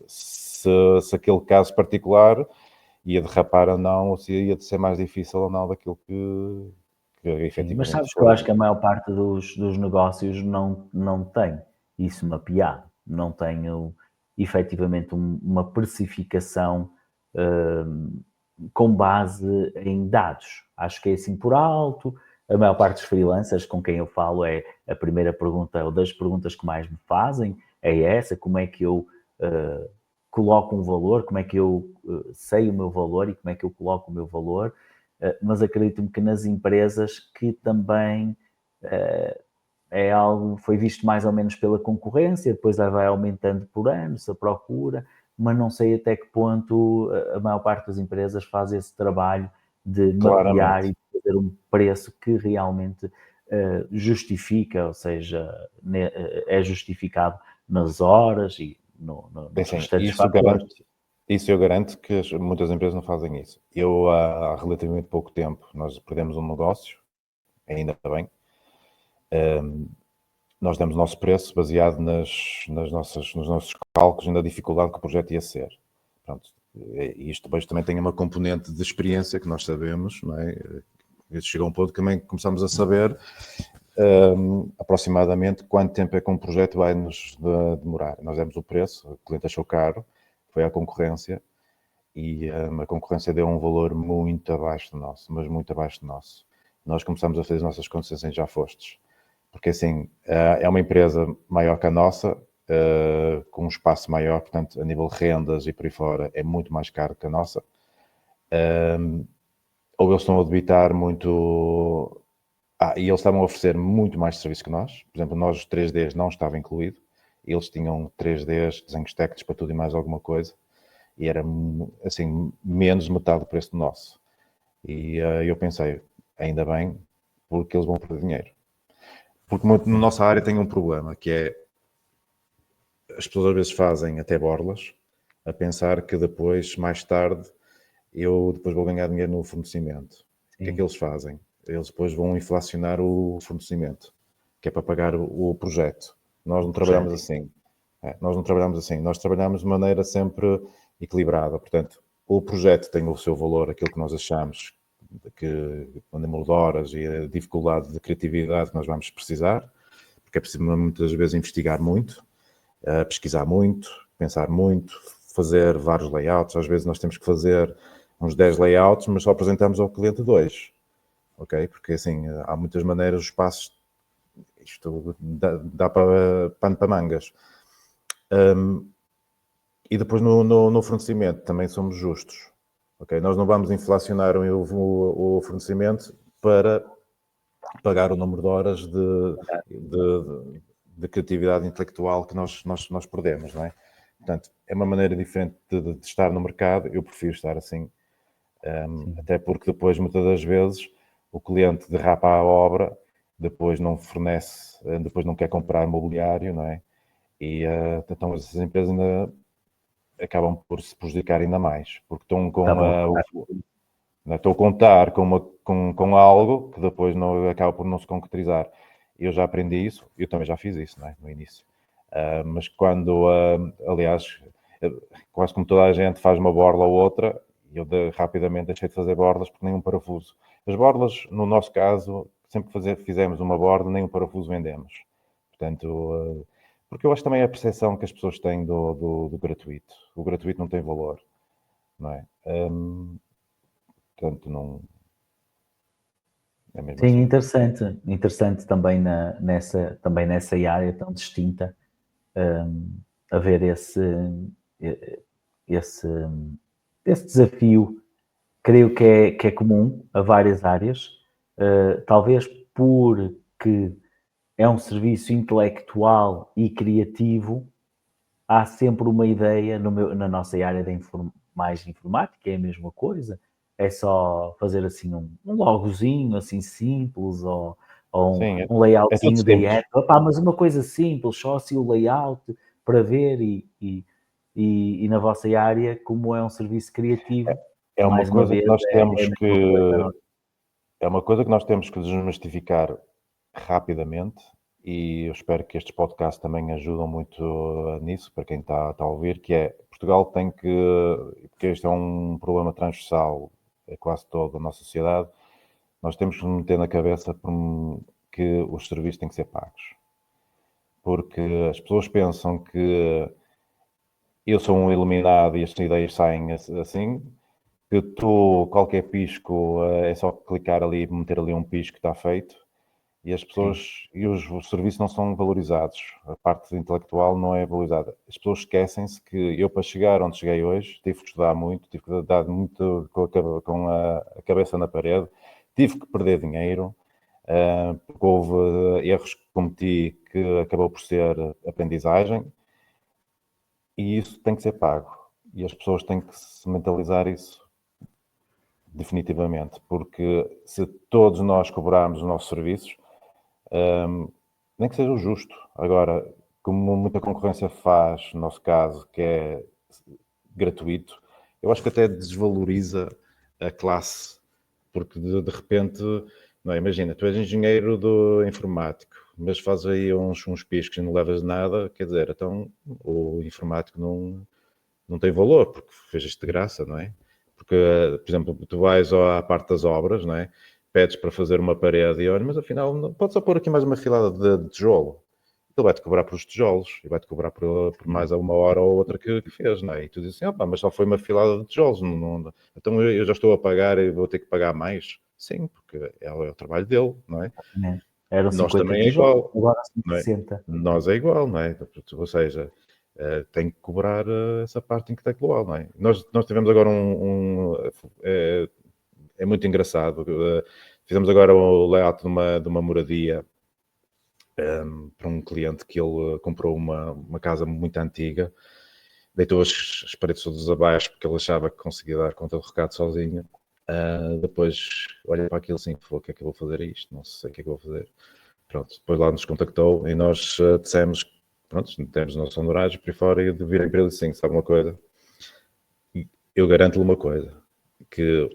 se aquele caso particular ia derrapar ou não, ou se ia ser mais difícil ou não daquilo que Sim, mas efetivamente sabes que eu foi. acho que a maior parte dos negócios não tem isso mapeado, não tem efetivamente uma precificação com base em dados. Acho que é assim por alto. A maior parte dos freelancers com quem eu falo é a primeira pergunta, ou das perguntas que mais me fazem, é essa: como é que eu coloco um valor, como é que eu sei o meu valor e como é que eu coloco o meu valor. Mas acredito-me que nas empresas que também é algo, foi visto mais ou menos pela concorrência, depois vai aumentando por ano-se a procura, mas não sei até que ponto a maior parte das empresas faz esse trabalho de mapear Claramente. e de fazer um preço que realmente justifica, ou seja, é justificado nas horas e É nos assim, restantes fatores. isso eu garanto que muitas empresas não fazem isso. Eu, há relativamente pouco tempo, nós perdemos um negócio, ainda bem. Nós demos o nosso preço baseado nos nossos cálculos e na dificuldade que o projeto ia ser. Pronto. E isto depois também tem uma componente de experiência que nós sabemos, não é? Chegou um ponto que também começamos a saber aproximadamente quanto tempo é que um projeto vai nos demorar. Nós demos o preço, o cliente achou caro, foi à concorrência e a concorrência deu um valor muito abaixo do nosso, mas muito abaixo do nosso. Nós começamos a fazer as nossas concessões já fostes. Porque assim, é uma empresa maior que a nossa, com um espaço maior, portanto, a nível de rendas e por aí fora, é muito mais caro que a nossa. Ou eles estão a debitar muito. E eles estavam a oferecer muito mais serviço que nós. Por exemplo, nós os 3Ds não estava incluído. Eles tinham 3Ds, desenhos técnicos para tudo e mais alguma coisa. E era, assim, menos de metade do preço do nosso. E eu pensei, ainda bem, porque eles vão perder dinheiro. Porque muito, na nossa área tem um problema, que é as pessoas às vezes fazem até borlas, a pensar que depois, mais tarde, eu depois vou ganhar dinheiro no fornecimento. O que é que Sim, eles fazem? Eles depois vão inflacionar o fornecimento, que é para pagar o projeto. Nós o não trabalhamos projeto. assim. Nós não trabalhamos assim. Nós trabalhamos de maneira sempre equilibrada. Portanto, o projeto tem o seu valor, aquilo que nós achamos que o número de horas e a dificuldade de criatividade que nós vamos precisar, porque é preciso muitas vezes investigar muito, pesquisar muito, pensar muito, fazer vários layouts. Às vezes nós temos que fazer uns 10 layouts, mas só apresentamos ao cliente 2, ok? Porque assim, há muitas maneiras, os passos, isto dá para pano para mangas. E depois no fornecimento também somos justos, ok? Nós não vamos inflacionar o fornecimento para pagar o número de horas de criatividade intelectual que nós perdemos, não é? Portanto, é uma maneira diferente de estar no mercado. Eu prefiro estar assim, Sim. até porque depois, muitas das vezes, o cliente derrapa a obra, depois não fornece, depois não quer comprar mobiliário, não é? E então essas empresas ainda acabam por se prejudicar ainda mais, porque estão com Estavam a contar. estou a contar com algo que depois não, acaba por não se concretizar. Eu já aprendi isso, eu também já fiz isso, não é? No início. Mas quando, aliás, quase como toda a gente faz uma borla ou outra, eu rapidamente deixei de fazer borlas porque nenhum parafuso. As borlas, no nosso caso, sempre que fizemos uma borda, nem um parafuso vendemos. Portanto, porque eu acho também a percepção que as pessoas têm do gratuito. O gratuito não tem valor, não é? Portanto, não... É mesmo Sim, assim. interessante também também nessa área tão distinta, haver esse, esse desafio. Creio que é comum a várias áreas, talvez porque é um serviço intelectual e criativo, há sempre uma ideia na nossa área mais informática, é a mesma coisa, é só fazer assim um logozinho assim simples ou Sim, um é tudo layoutzinho da simples. app, opá, mas uma coisa simples, só assim o layout para ver e na vossa área, como é um serviço criativo, É uma mais uma coisa que vez nós é a temos mesma coisa, não é? é uma coisa que nós temos que desmistificar rapidamente, e eu espero que estes podcasts também ajudam muito nisso, para quem está a ouvir, que é, Portugal tem que, porque este é um problema transversal a quase toda a nossa sociedade, nós temos que meter na cabeça que os serviços têm que ser pagos. Porque as pessoas pensam que eu sou um iluminado e as ideias saem assim, que tu, qualquer pisco, é só clicar ali e meter ali um pisco que está feito, e as Sim, pessoas e os serviços não são valorizados, a parte intelectual não é valorizada. As pessoas esquecem-se que eu, para chegar onde cheguei hoje, tive que estudar muito, tive que dar muito com a cabeça na parede, tive que perder dinheiro, porque houve erros que cometi que acabou por ser aprendizagem, e isso tem que ser pago. E as pessoas têm que se mentalizar isso definitivamente, porque se todos nós cobrarmos os nossos serviços, nem que seja o justo. Agora, como muita concorrência faz, no nosso caso, que é gratuito, eu acho que até desvaloriza a classe, porque de repente, não é? Imagina, tu és engenheiro do informático, mas fazes aí uns piscos e não levas nada, quer dizer, então o informático não tem valor, porque fez isto de graça, não é? Porque, por exemplo, tu vais à parte das obras, não é? Pedes para fazer uma parede e olha, mas afinal, pode só pôr aqui mais uma filada de tijolo. Ele vai-te cobrar por os tijolos e vai-te cobrar por mais uma hora ou outra que fez, não é? E tu dizes assim, opa, mas só foi uma filada de tijolos. Então eu já estou a pagar e vou ter que pagar mais. Sim, porque é o trabalho dele, não é? né? Eram Nós 50 também é tijolos, igual, agora são não é? 60. Nós é igual, não é? Ou seja, tem que cobrar essa parte intelectual, não é? Nós tivemos agora é muito engraçado. Fizemos agora o layout de uma moradia para um cliente que ele comprou uma casa muito antiga, deitou as paredes todas abaixo porque ele achava que conseguia dar conta do recado sozinho. Depois olha para aquilo assim, falou: o que é que eu vou fazer a isto? Não sei o que é que eu vou fazer. Pronto, depois lá nos contactou e nós dissemos, pronto, temos os nossos honorários por aí fora, e eu virei para ele assim, sabe uma coisa? Eu garanto-lhe uma coisa, que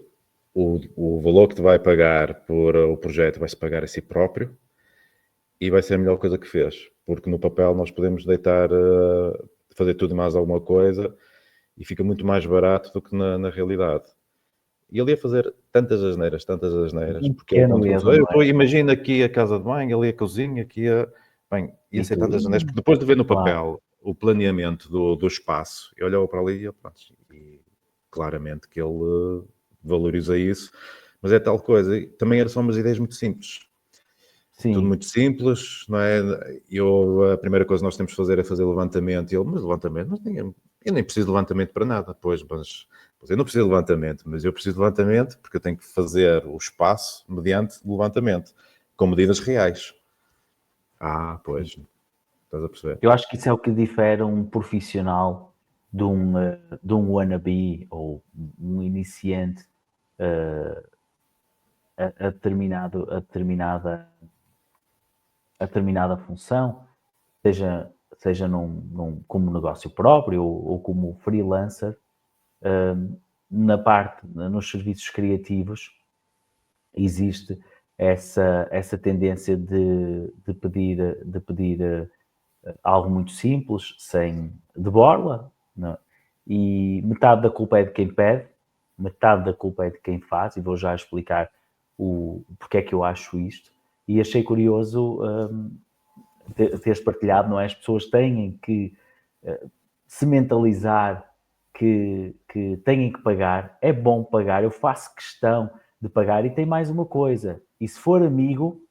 o valor que te vai pagar por o projeto vai-se pagar a si próprio e vai ser a melhor coisa que fez, porque no papel nós podemos deitar, fazer tudo e mais alguma coisa e fica muito mais barato do que na realidade. E ele ia fazer tantas asneiras, Um porque ele quando pequeno começou, erro, não é? imagina aqui a casa de banho, ali a cozinha, aqui a... Bem, ia E ser tu, tantas asneiras, porque depois de ver no claro, papel o planeamento do espaço, eu olhava para ali e, pronto, e claramente que ele valoriza isso, mas é tal coisa. E também eram só umas ideias muito simples. Tudo sim, muito simples, não é? A primeira coisa que nós temos de fazer é fazer levantamento. E ele, mas levantamento? Eu nem preciso de levantamento para nada. Pois eu não preciso de levantamento, mas eu preciso de levantamento porque eu tenho que fazer o espaço mediante levantamento, com medidas reais. sim. Pois, estás a perceber? Eu acho que isso é o que difere um profissional de um wannabe ou um iniciante a determinada função, seja como negócio próprio ou como freelancer, nos serviços criativos, existe essa tendência de pedir algo muito simples, de borla, não é? E metade da culpa é de quem pede, metade da culpa é de quem faz, e vou já explicar porque é que eu acho isto. E achei curioso teres partilhado, não é? As pessoas têm que se mentalizar que têm que pagar, é bom pagar, eu faço questão de pagar, e tem mais uma coisa, e se for amigo,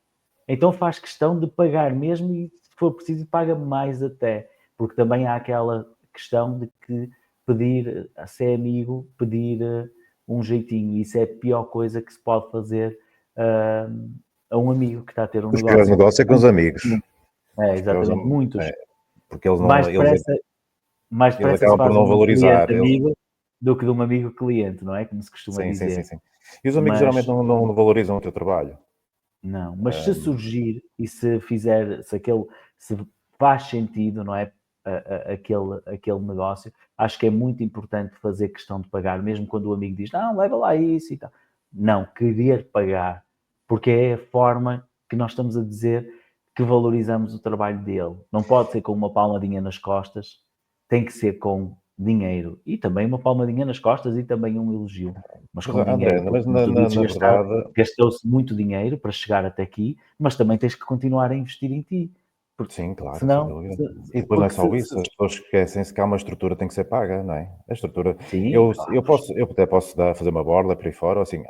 então faz questão de pagar mesmo, e se for preciso paga mais até, porque também há aquela questão de que pedir, a ser amigo, pedir um jeitinho, e isso é a pior coisa que se pode fazer a um amigo que está a ter um Os piores negócio. negócios é com os amigos. É, Os piores, exatamente, muitos. porque eles Mais não, depressa, mais eles depressa se acabam por fazem não de um valorizar. cliente amigo do que de um amigo cliente, não é? Como se costuma Sim, sim, sim, dizer. sim. E os amigos Mas geralmente não valorizam o teu trabalho. não, mas se surgir e se fizer, se faz sentido, não é? Aquele negócio, acho que é muito importante fazer questão de pagar, mesmo quando o amigo diz, não, leva lá isso e tal. Não, querer pagar, porque é a forma que nós estamos a dizer que valorizamos o trabalho dele. Não pode ser com uma palmadinha nas costas, tem que ser com dinheiro. E também uma palmadinha nas costas e também um elogio. Mas Mas, com André, dinheiro, porque mas como tu dizes, na verdade, gastou-se muito dinheiro para chegar até aqui, mas também tens que continuar a investir em ti. Porque sim, claro, sem senão, dúvida. E depois não é só isso, as pessoas esquecem-se que há uma estrutura que tem que ser paga, não é? A estrutura, sim, claro, eu até posso fazer uma borla por aí fora, assim,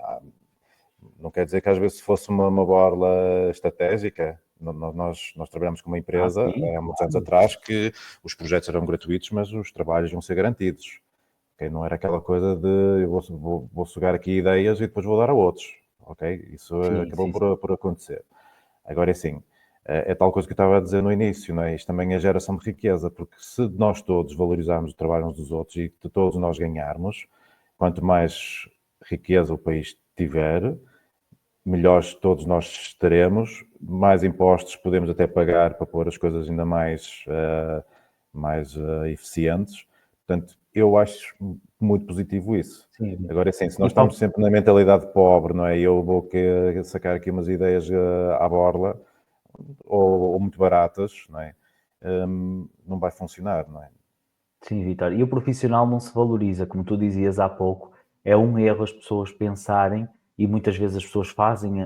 não quer dizer que às vezes se fosse uma borla estratégica, nós trabalhamos com uma empresa sim, há muitos anos claro, atrás que os projetos eram gratuitos, mas os trabalhos vão ser garantidos. Okay? Não era aquela coisa de eu vou sugar aqui ideias e depois vou dar a outros. Ok? Isso sim, acabou sim, sim, por acontecer. Agora, é assim, é tal coisa que eu estava a dizer no início, não é? Isto também é geração de riqueza, porque se nós todos valorizarmos o trabalho uns dos outros e de todos nós ganharmos, quanto mais riqueza o país tiver, melhores todos nós estaremos, mais impostos podemos até pagar para pôr as coisas ainda mais eficientes. Portanto, eu acho muito positivo isso. sim. Agora, assim, se nós E estamos sempre na mentalidade pobre, não é? Eu vou sacar aqui umas ideias à borla, ou muito baratas, não é? Não vai funcionar, não é? sim, Vitória. E o profissional não se valoriza, como tu dizias há pouco, é um erro as pessoas pensarem, e muitas vezes as pessoas fazem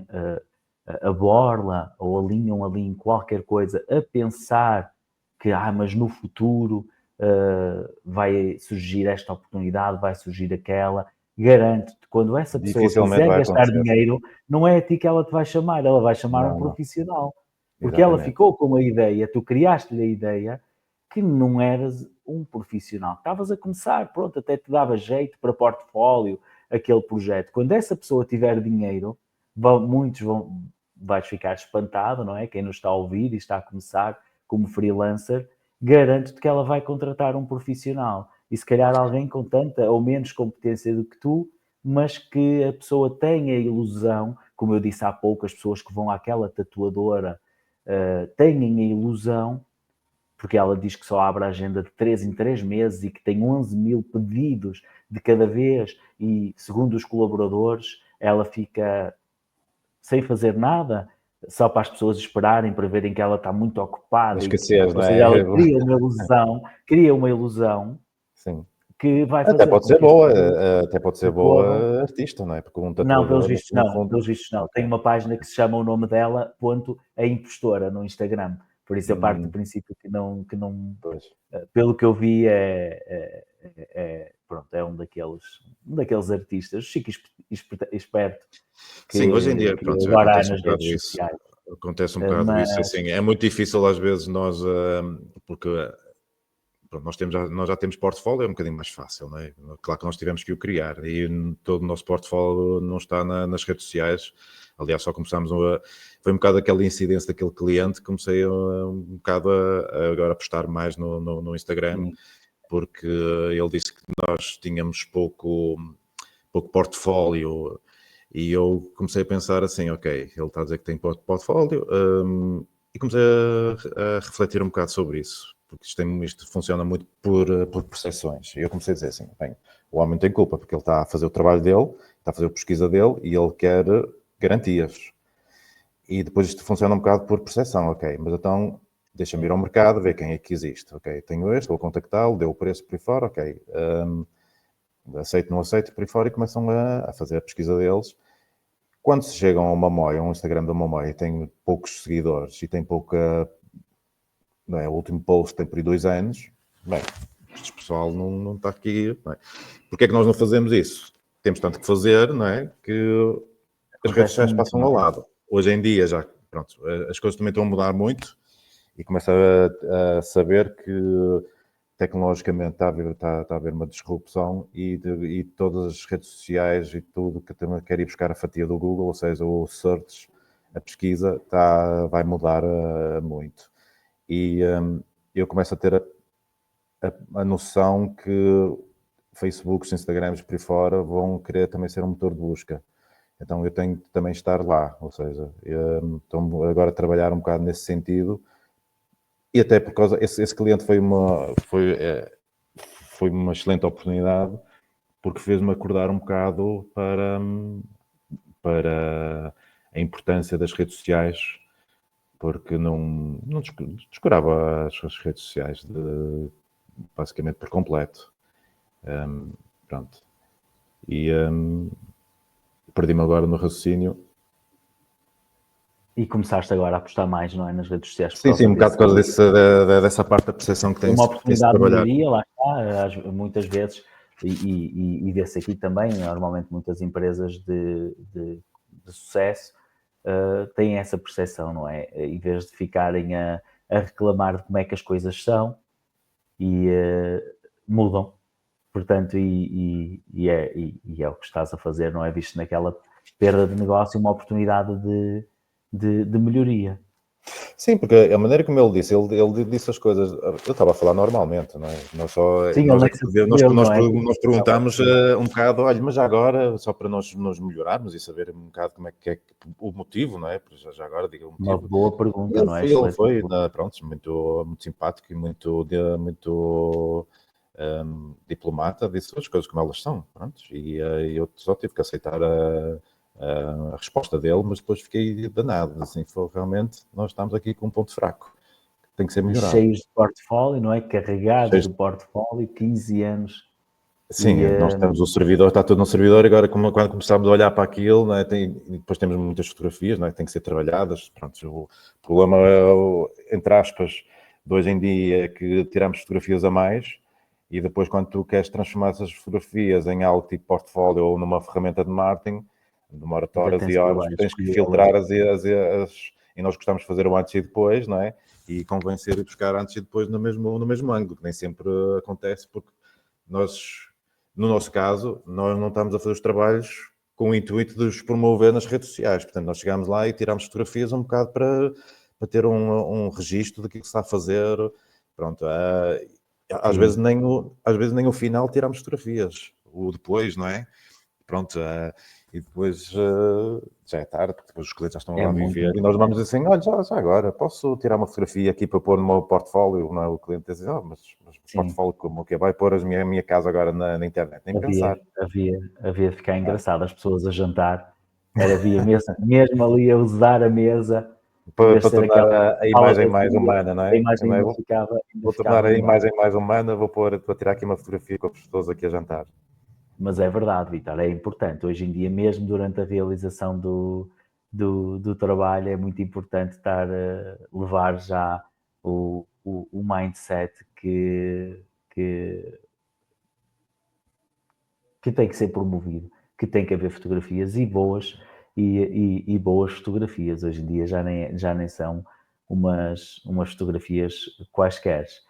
a borla ou alinham ali em qualquer coisa a pensar que, mas no futuro vai surgir esta oportunidade, vai surgir aquela. Garanto-te, quando essa pessoa Dificilmente quiser vai gastar acontecer. dinheiro, não é a ti que ela te vai chamar, ela vai chamar um Não, não. profissional. Porque ela Exatamente. ficou com a ideia, tu criaste-lhe a ideia que não eras um profissional. Estavas a começar, pronto, até te dava jeito para portfólio, aquele projeto. Quando essa pessoa tiver dinheiro, vais ficar espantado, não é? Quem nos está a ouvir e está a começar como freelancer, garanto-te que ela vai contratar um profissional. E se calhar alguém com tanta ou menos competência do que tu, mas que a pessoa tenha a ilusão, como eu disse há pouco, as pessoas que vão àquela tatuadora têm a ilusão, porque ela diz que só abre a agenda de 3 em 3 meses e que tem 11 mil pedidos de cada vez, e segundo os colaboradores, ela fica sem fazer nada, só para as pessoas esperarem para verem que ela está muito A ocupada, escassez, ou não seja, ela é? cria uma ilusão Sim. que vai Até fazer pode com ser que as boa, pessoas até pode ser recorram. boa artista, não é? Porque um Não, tatuador, no fundo, pelos vistos não. Tem ok. uma página que se chama o nome dela, ponto, a impostora, no Instagram. Por isso eu parto do Hum, princípio que não, pois. pelo que eu vi, pronto, é um daqueles artistas, chique e esperto, Sim, hoje em dia, que pronto, agora há acontece um nas redes bocado isso. sociais. Acontece um bocado isso, Mas, assim, é muito difícil às vezes nós, porque pronto, nós já temos portfólio, é um bocadinho mais fácil, não é? Claro que nós tivemos que o criar e todo o nosso portfólio não está nas redes sociais. Aliás, só começámos foi um bocado aquela incidência daquele cliente, comecei um bocado a agora apostar mais no Instagram, sim, porque ele disse que nós tínhamos pouco portfólio. E eu comecei a pensar assim, ok, ele está a dizer que tem portfólio, e comecei a refletir um bocado sobre isso, porque isto funciona muito por percepções. E eu comecei a dizer assim, bem, o homem tem culpa, porque ele está a fazer o trabalho dele, está a fazer a pesquisa dele, e ele quer garantias. E depois isto funciona um bocado por percepção, ok, mas então deixa-me ir ao mercado, ver quem é que existe, ok, tenho este, vou contactá-lo, deu o preço por aí fora, ok, aceito, não aceito, por aí fora, e começam a fazer a pesquisa deles. quando se chega a uma Moia, a um Instagram da uma Moia, e tem poucos seguidores e tem pouca, não é, o último post tem por aí 2 anos, bem, este pessoal não está aqui, não é? Porque é que nós não fazemos isso? Temos tanto que fazer, não é? Que as redes sociais muito, passam não ao é? lado. Hoje em dia já, pronto, as coisas também estão a mudar muito e começa a saber que tecnologicamente está a haver uma disrupção e todas as redes sociais e tudo que também quer ir buscar a fatia do Google, ou seja, o search, a pesquisa, vai mudar muito. E eu começo a ter a noção que Facebooks, Instagrams por aí fora vão querer também ser um motor de busca. Então eu tenho que também estar lá, ou seja, estou agora a trabalhar um bocado nesse sentido e até por causa, esse cliente foi uma excelente oportunidade porque fez-me acordar um bocado para a importância das redes sociais, porque não descurava as redes sociais basicamente por completo. Pronto. E perdi-me agora no raciocínio. E começaste agora a apostar mais, não é, nas redes sociais por Sim, causa um bocado por desse. causa dessa parte da percepção que É tem-se uma tem-se de oportunidade de trabalhar. melhoria, lá está, muitas vezes, e vê-se aqui também, normalmente muitas empresas de sucesso têm essa percepção, não é? Em vez de ficarem a reclamar de como é que as coisas são, e mudam. Portanto, é o que estás a fazer, não é? Visto naquela perda de negócio, uma oportunidade de melhoria. Sim, porque a maneira como ele disse as coisas, eu estava a falar normalmente, não é? Sim, ele Nós, nem se apercebeu, não é? nós perguntámos um bocado, olha, mas já agora, só para nós nos melhorarmos e saber um bocado como é que o motivo, não é? Já agora, diga o Uma motivo. boa pergunta, não é? Ele Excelente foi pergunta. pronto, muito simpático e muito diplomata, disse as coisas como elas são, pronto, e eu só tive que aceitar a resposta dele, mas depois fiquei danado, assim, foi realmente, nós estamos aqui com um ponto fraco, que tem que ser E melhorado. cheios de portfólio, não é? Carregados Cheios de portfólio, 15 anos. Sim, nós temos o servidor, está tudo no servidor, agora quando começámos a olhar para aquilo, não é, depois temos muitas fotografias, não é, que têm que ser trabalhadas, pronto, o problema, entre aspas, de hoje em dia é que tiramos fotografias a mais e depois quando tu queres transformar essas fotografias em algo tipo portfólio ou numa ferramenta de marketing, demora-te Ainda horas tens e o horas, trabalho tens que escolhê-las. filtrar e nós gostamos de fazer o antes e depois, não é? E convém ser e buscar antes e depois no mesmo ângulo, que nem sempre acontece porque nós... No nosso caso, nós não estamos a fazer os trabalhos com o intuito de os promover nas redes sociais. Portanto, nós chegámos lá e tirámos fotografias um bocado para ter um registro do que se está a fazer. Pronto, às vezes nem o final tirámos fotografias. O depois, não é? Pronto, e depois já é tarde, porque depois os clientes já estão É lá a muito viver e nós vamos assim, olha, já agora, posso tirar uma fotografia aqui para pôr no meu portfólio? Não é? O cliente diz, mas Sim. portfólio como o quê? Vai pôr a minha casa agora na internet? Nem pensar. Havia de ficar engraçado as pessoas a jantar. Havia mesmo ali a usar a mesa, em Para vez de ser tornar aquela a sala imagem mais vazia, humana, não a é? imagem Também ainda vou tornar ficava a melhor. imagem mais humana, vou tirar aqui uma fotografia com as pessoas aqui a jantar. Mas é verdade, Vitor, é importante. Hoje em dia, mesmo durante a realização do trabalho, é muito importante estar a levar já o mindset que, que tem que ser promovido, que tem que haver fotografias e boas, e boas fotografias. Hoje em dia já nem são umas fotografias quaisquer. Sim,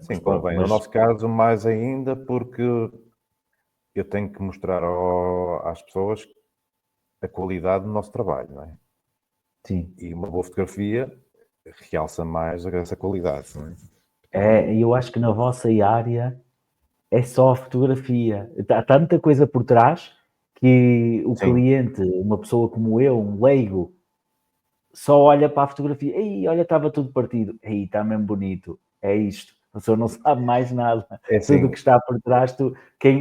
Mas pronto, convém. No mas nosso caso, mais ainda, porque eu tenho que mostrar às pessoas a qualidade do nosso trabalho, não é? sim. E uma boa fotografia realça mais essa qualidade, não é? Eu acho que na vossa área é só a fotografia. Há tanta coisa por trás que o Sim, cliente, uma pessoa como eu, um leigo, só olha para a fotografia. Ei, olha, estava tudo partido. Ei, está mesmo bonito. É isto. A pessoa não sabe mais nada. é Tudo o que assim, está por trás,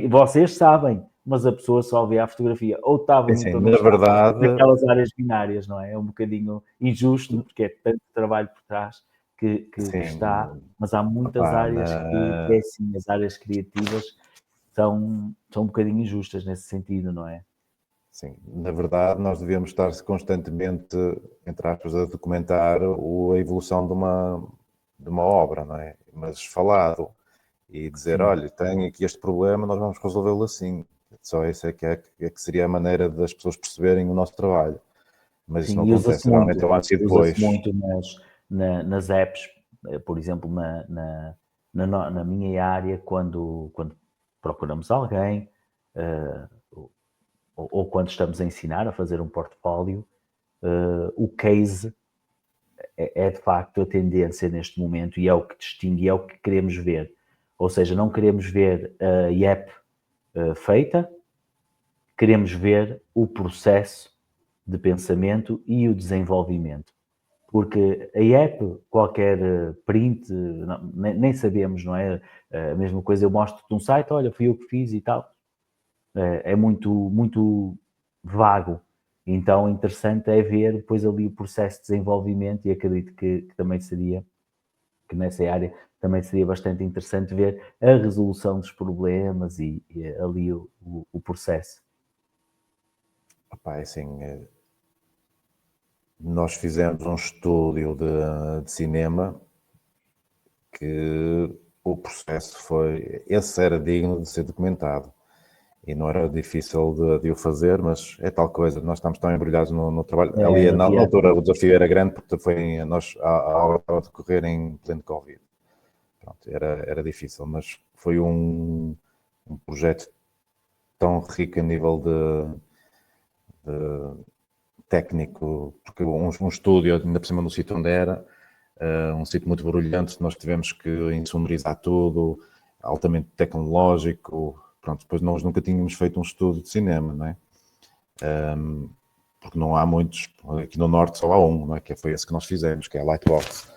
vocês sabem, mas a pessoa só vê a fotografia. Ou está é assim, bonito ou não na está. verdade, Naquelas áreas binárias, não é? É um bocadinho injusto, porque é tanto trabalho por trás que está, sim, mas há muitas opá, áreas que é assim, as áreas criativas são um bocadinho injustas nesse sentido, não é? Sim, na verdade, nós devíamos estar constantemente, entre aspas, a documentar a evolução de uma obra, não é? Mas falado e dizer, Sim. olha, tenho aqui este problema, nós vamos resolvê-lo assim. Só isso é que seria a maneira das pessoas perceberem o nosso trabalho. Mas isso Sim, não e acontece, geralmente é o antes e usa-se depois. muito nas apps, por exemplo, na minha área, quando procuramos alguém, ou quando estamos a ensinar a fazer um portfólio, o case é de facto a tendência neste momento e é o que distingue, é o que queremos ver. Ou seja, não queremos ver a app feita, queremos ver o processo de pensamento e o desenvolvimento. Porque a app, qualquer print, nem sabemos, não é? A mesma coisa, eu mostro-te um site, olha, fui eu que fiz e tal. É muito, muito vago. Então, interessante é ver depois ali o processo de desenvolvimento e acredito que também seria, que nessa área também seria bastante interessante ver a resolução dos problemas e ali o processo. Opá, é assim, nós fizemos um estúdio de cinema que o processo esse era digno de ser documentado e não era difícil de o fazer, mas é tal coisa, nós estamos tão embrulhados no trabalho. Ali, No na dia a altura, dia. o desafio era grande porque a obra estava a decorrer em pleno Covid. Pronto, era difícil, mas foi um projeto tão rico a nível de técnico, porque um estúdio, ainda por cima no sítio onde era, um sítio muito barulhento, nós tivemos que insonorizar tudo, altamente tecnológico. Pronto, depois nós nunca tínhamos feito um estudo de cinema, não é? Porque não há muitos, aqui no Norte só há um, não é? Que foi esse que nós fizemos, que é a Lightbox,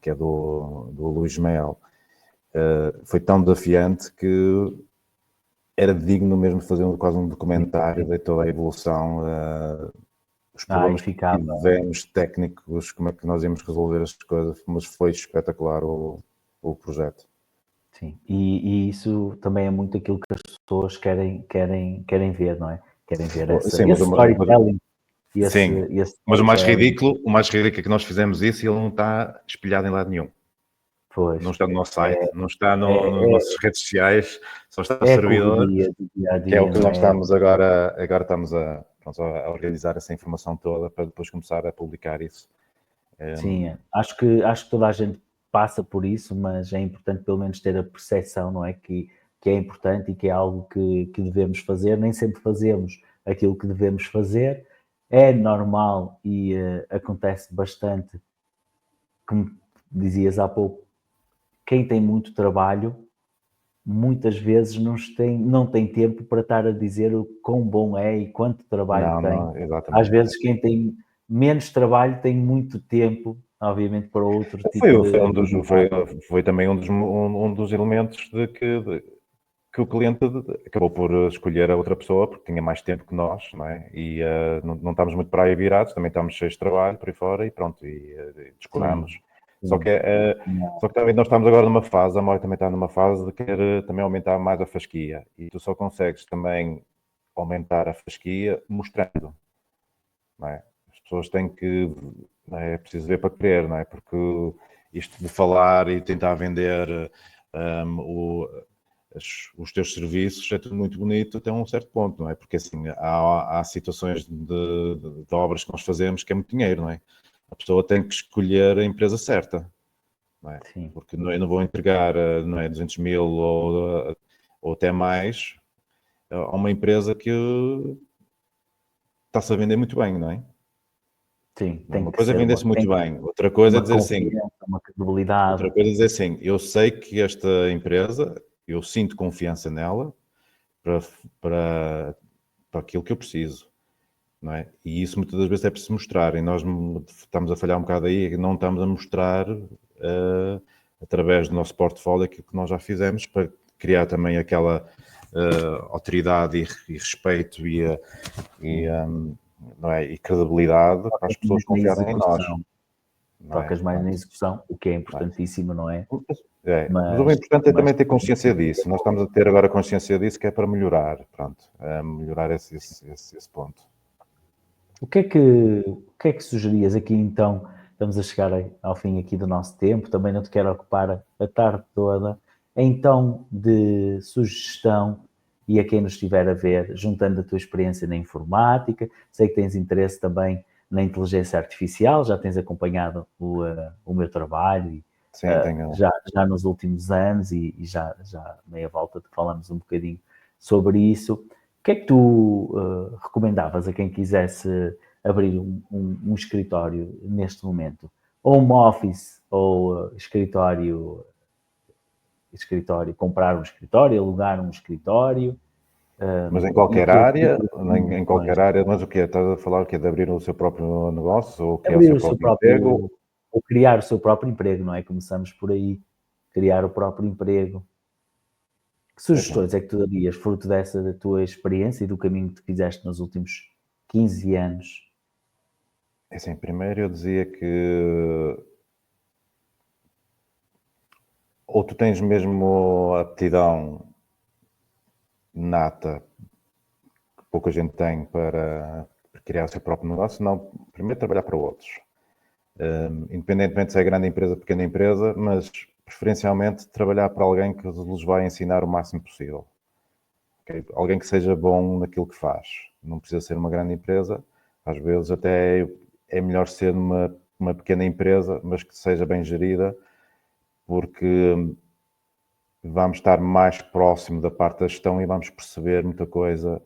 que é do Luís Mel. Foi tão desafiante que era digno mesmo de fazer quase um documentário de toda a evolução, os E problemas que ficava, tivemos técnicos, como é que nós íamos resolver as coisas, mas foi espetacular o projeto. sim. E isso também é muito aquilo que as pessoas querem ver, não é? Querem ver Sim, esse storytelling e sim, esse mas storytelling. o mais ridículo é que nós fizemos isso e ele não está espelhado em lado nenhum. Pois, Não está no nosso site, não está nas é, nossas redes sociais, só está no é a servidor, correria do dia a que é o dia, que não nós é? estamos agora estamos pronto, a organizar essa informação toda para depois começar a publicar isso. Sim, acho que toda a gente passa por isso, mas é importante pelo menos ter a percepção, não é? Que é importante e que é algo que devemos fazer. Nem sempre fazemos aquilo que devemos fazer. É normal e acontece bastante, como dizias há pouco, quem tem muito trabalho muitas vezes não tem tempo para estar a dizer o quão bom é e quanto trabalho Não, tem. não, Às exatamente. vezes quem tem menos trabalho tem muito tempo, obviamente, para outro tipo Foi, de foi, um dos, atividade. foi também um dos elementos que o cliente acabou por escolher a outra pessoa porque tinha mais tempo que nós, não é? E não estamos muito para aí virados, também estamos cheios de trabalho por aí fora e pronto, Sim, descuramos. Só sim. que, só que também nós estamos agora numa fase, a Moi também está numa fase de querer também aumentar mais a fasquia e tu só consegues também aumentar a fasquia mostrando, não é? As pessoas têm que, não é preciso ver para crer, não é? Porque isto de falar e tentar vender os teus serviços é tudo muito bonito até um certo ponto, não é? Porque assim, há situações de obras que nós fazemos que é muito dinheiro, não é? A pessoa tem que escolher a empresa certa, não é? Sim, Porque eu não vou entregar, não é, 200 mil ou até mais a uma empresa que está-se a vender muito bem, não é? sim, tem Uma que coisa é ser vender-se tem muito que bem, uma confiança, uma credibilidade. outra coisa é dizer assim, eu sei que esta empresa, eu sinto confiança nela para, para, para aquilo que eu preciso, não é? E isso muitas das vezes é preciso mostrar, e nós estamos a falhar um bocado aí, que não estamos a mostrar através do nosso portfólio aquilo que nós já fizemos para criar também aquela autoridade e respeito não é? E credibilidade para as pessoas Na confiarem em nós. execução. não é? Tocas mais na Portanto, execução, o que é importantíssimo, não é? mas o importante é também ter consciência disso. Nós estamos a ter agora consciência disso, que é para melhorar, pronto, melhorar esse ponto. O que é que sugerias aqui então? Estamos a chegar ao fim aqui do nosso tempo, também não te quero ocupar a tarde toda. Então, de sugestão, e a quem nos estiver a ver, juntando a tua experiência na informática, sei que tens interesse também na inteligência artificial, já tens acompanhado o meu trabalho e, Sim, tenho. já nos últimos anos e já meia volta falamos um bocadinho sobre isso. O que é que tu recomendavas a quem quisesse abrir um escritório neste momento? Home office ou escritório, comprar um escritório, alugar um escritório? Mas em E qualquer que área, tipo de em qualquer condições? área, mas o quê? Estás a falar o quê? De abrir o seu próprio negócio ou o que é o Abrir seu o seu próprio emprego? próprio, ou criar o seu próprio emprego, não é? Começamos por aí, criar o próprio emprego. Que É assim, sugestões é que tu darias, fruto dessa da tua experiência e do caminho que tu fizeste nos últimos 15 anos? primeiro eu dizia que ou tu tens mesmo aptidão nata, que pouca gente tem para criar o seu próprio negócio, não, primeiro trabalhar para outros. Independentemente se é grande empresa ou pequena empresa, mas preferencialmente trabalhar para alguém que lhes vai ensinar o máximo possível. Okay? Alguém que seja bom naquilo que faz. Não precisa ser uma grande empresa, às vezes até é melhor ser uma pequena empresa, mas que seja bem gerida, porque vamos estar mais próximo da parte da gestão e vamos perceber muita coisa,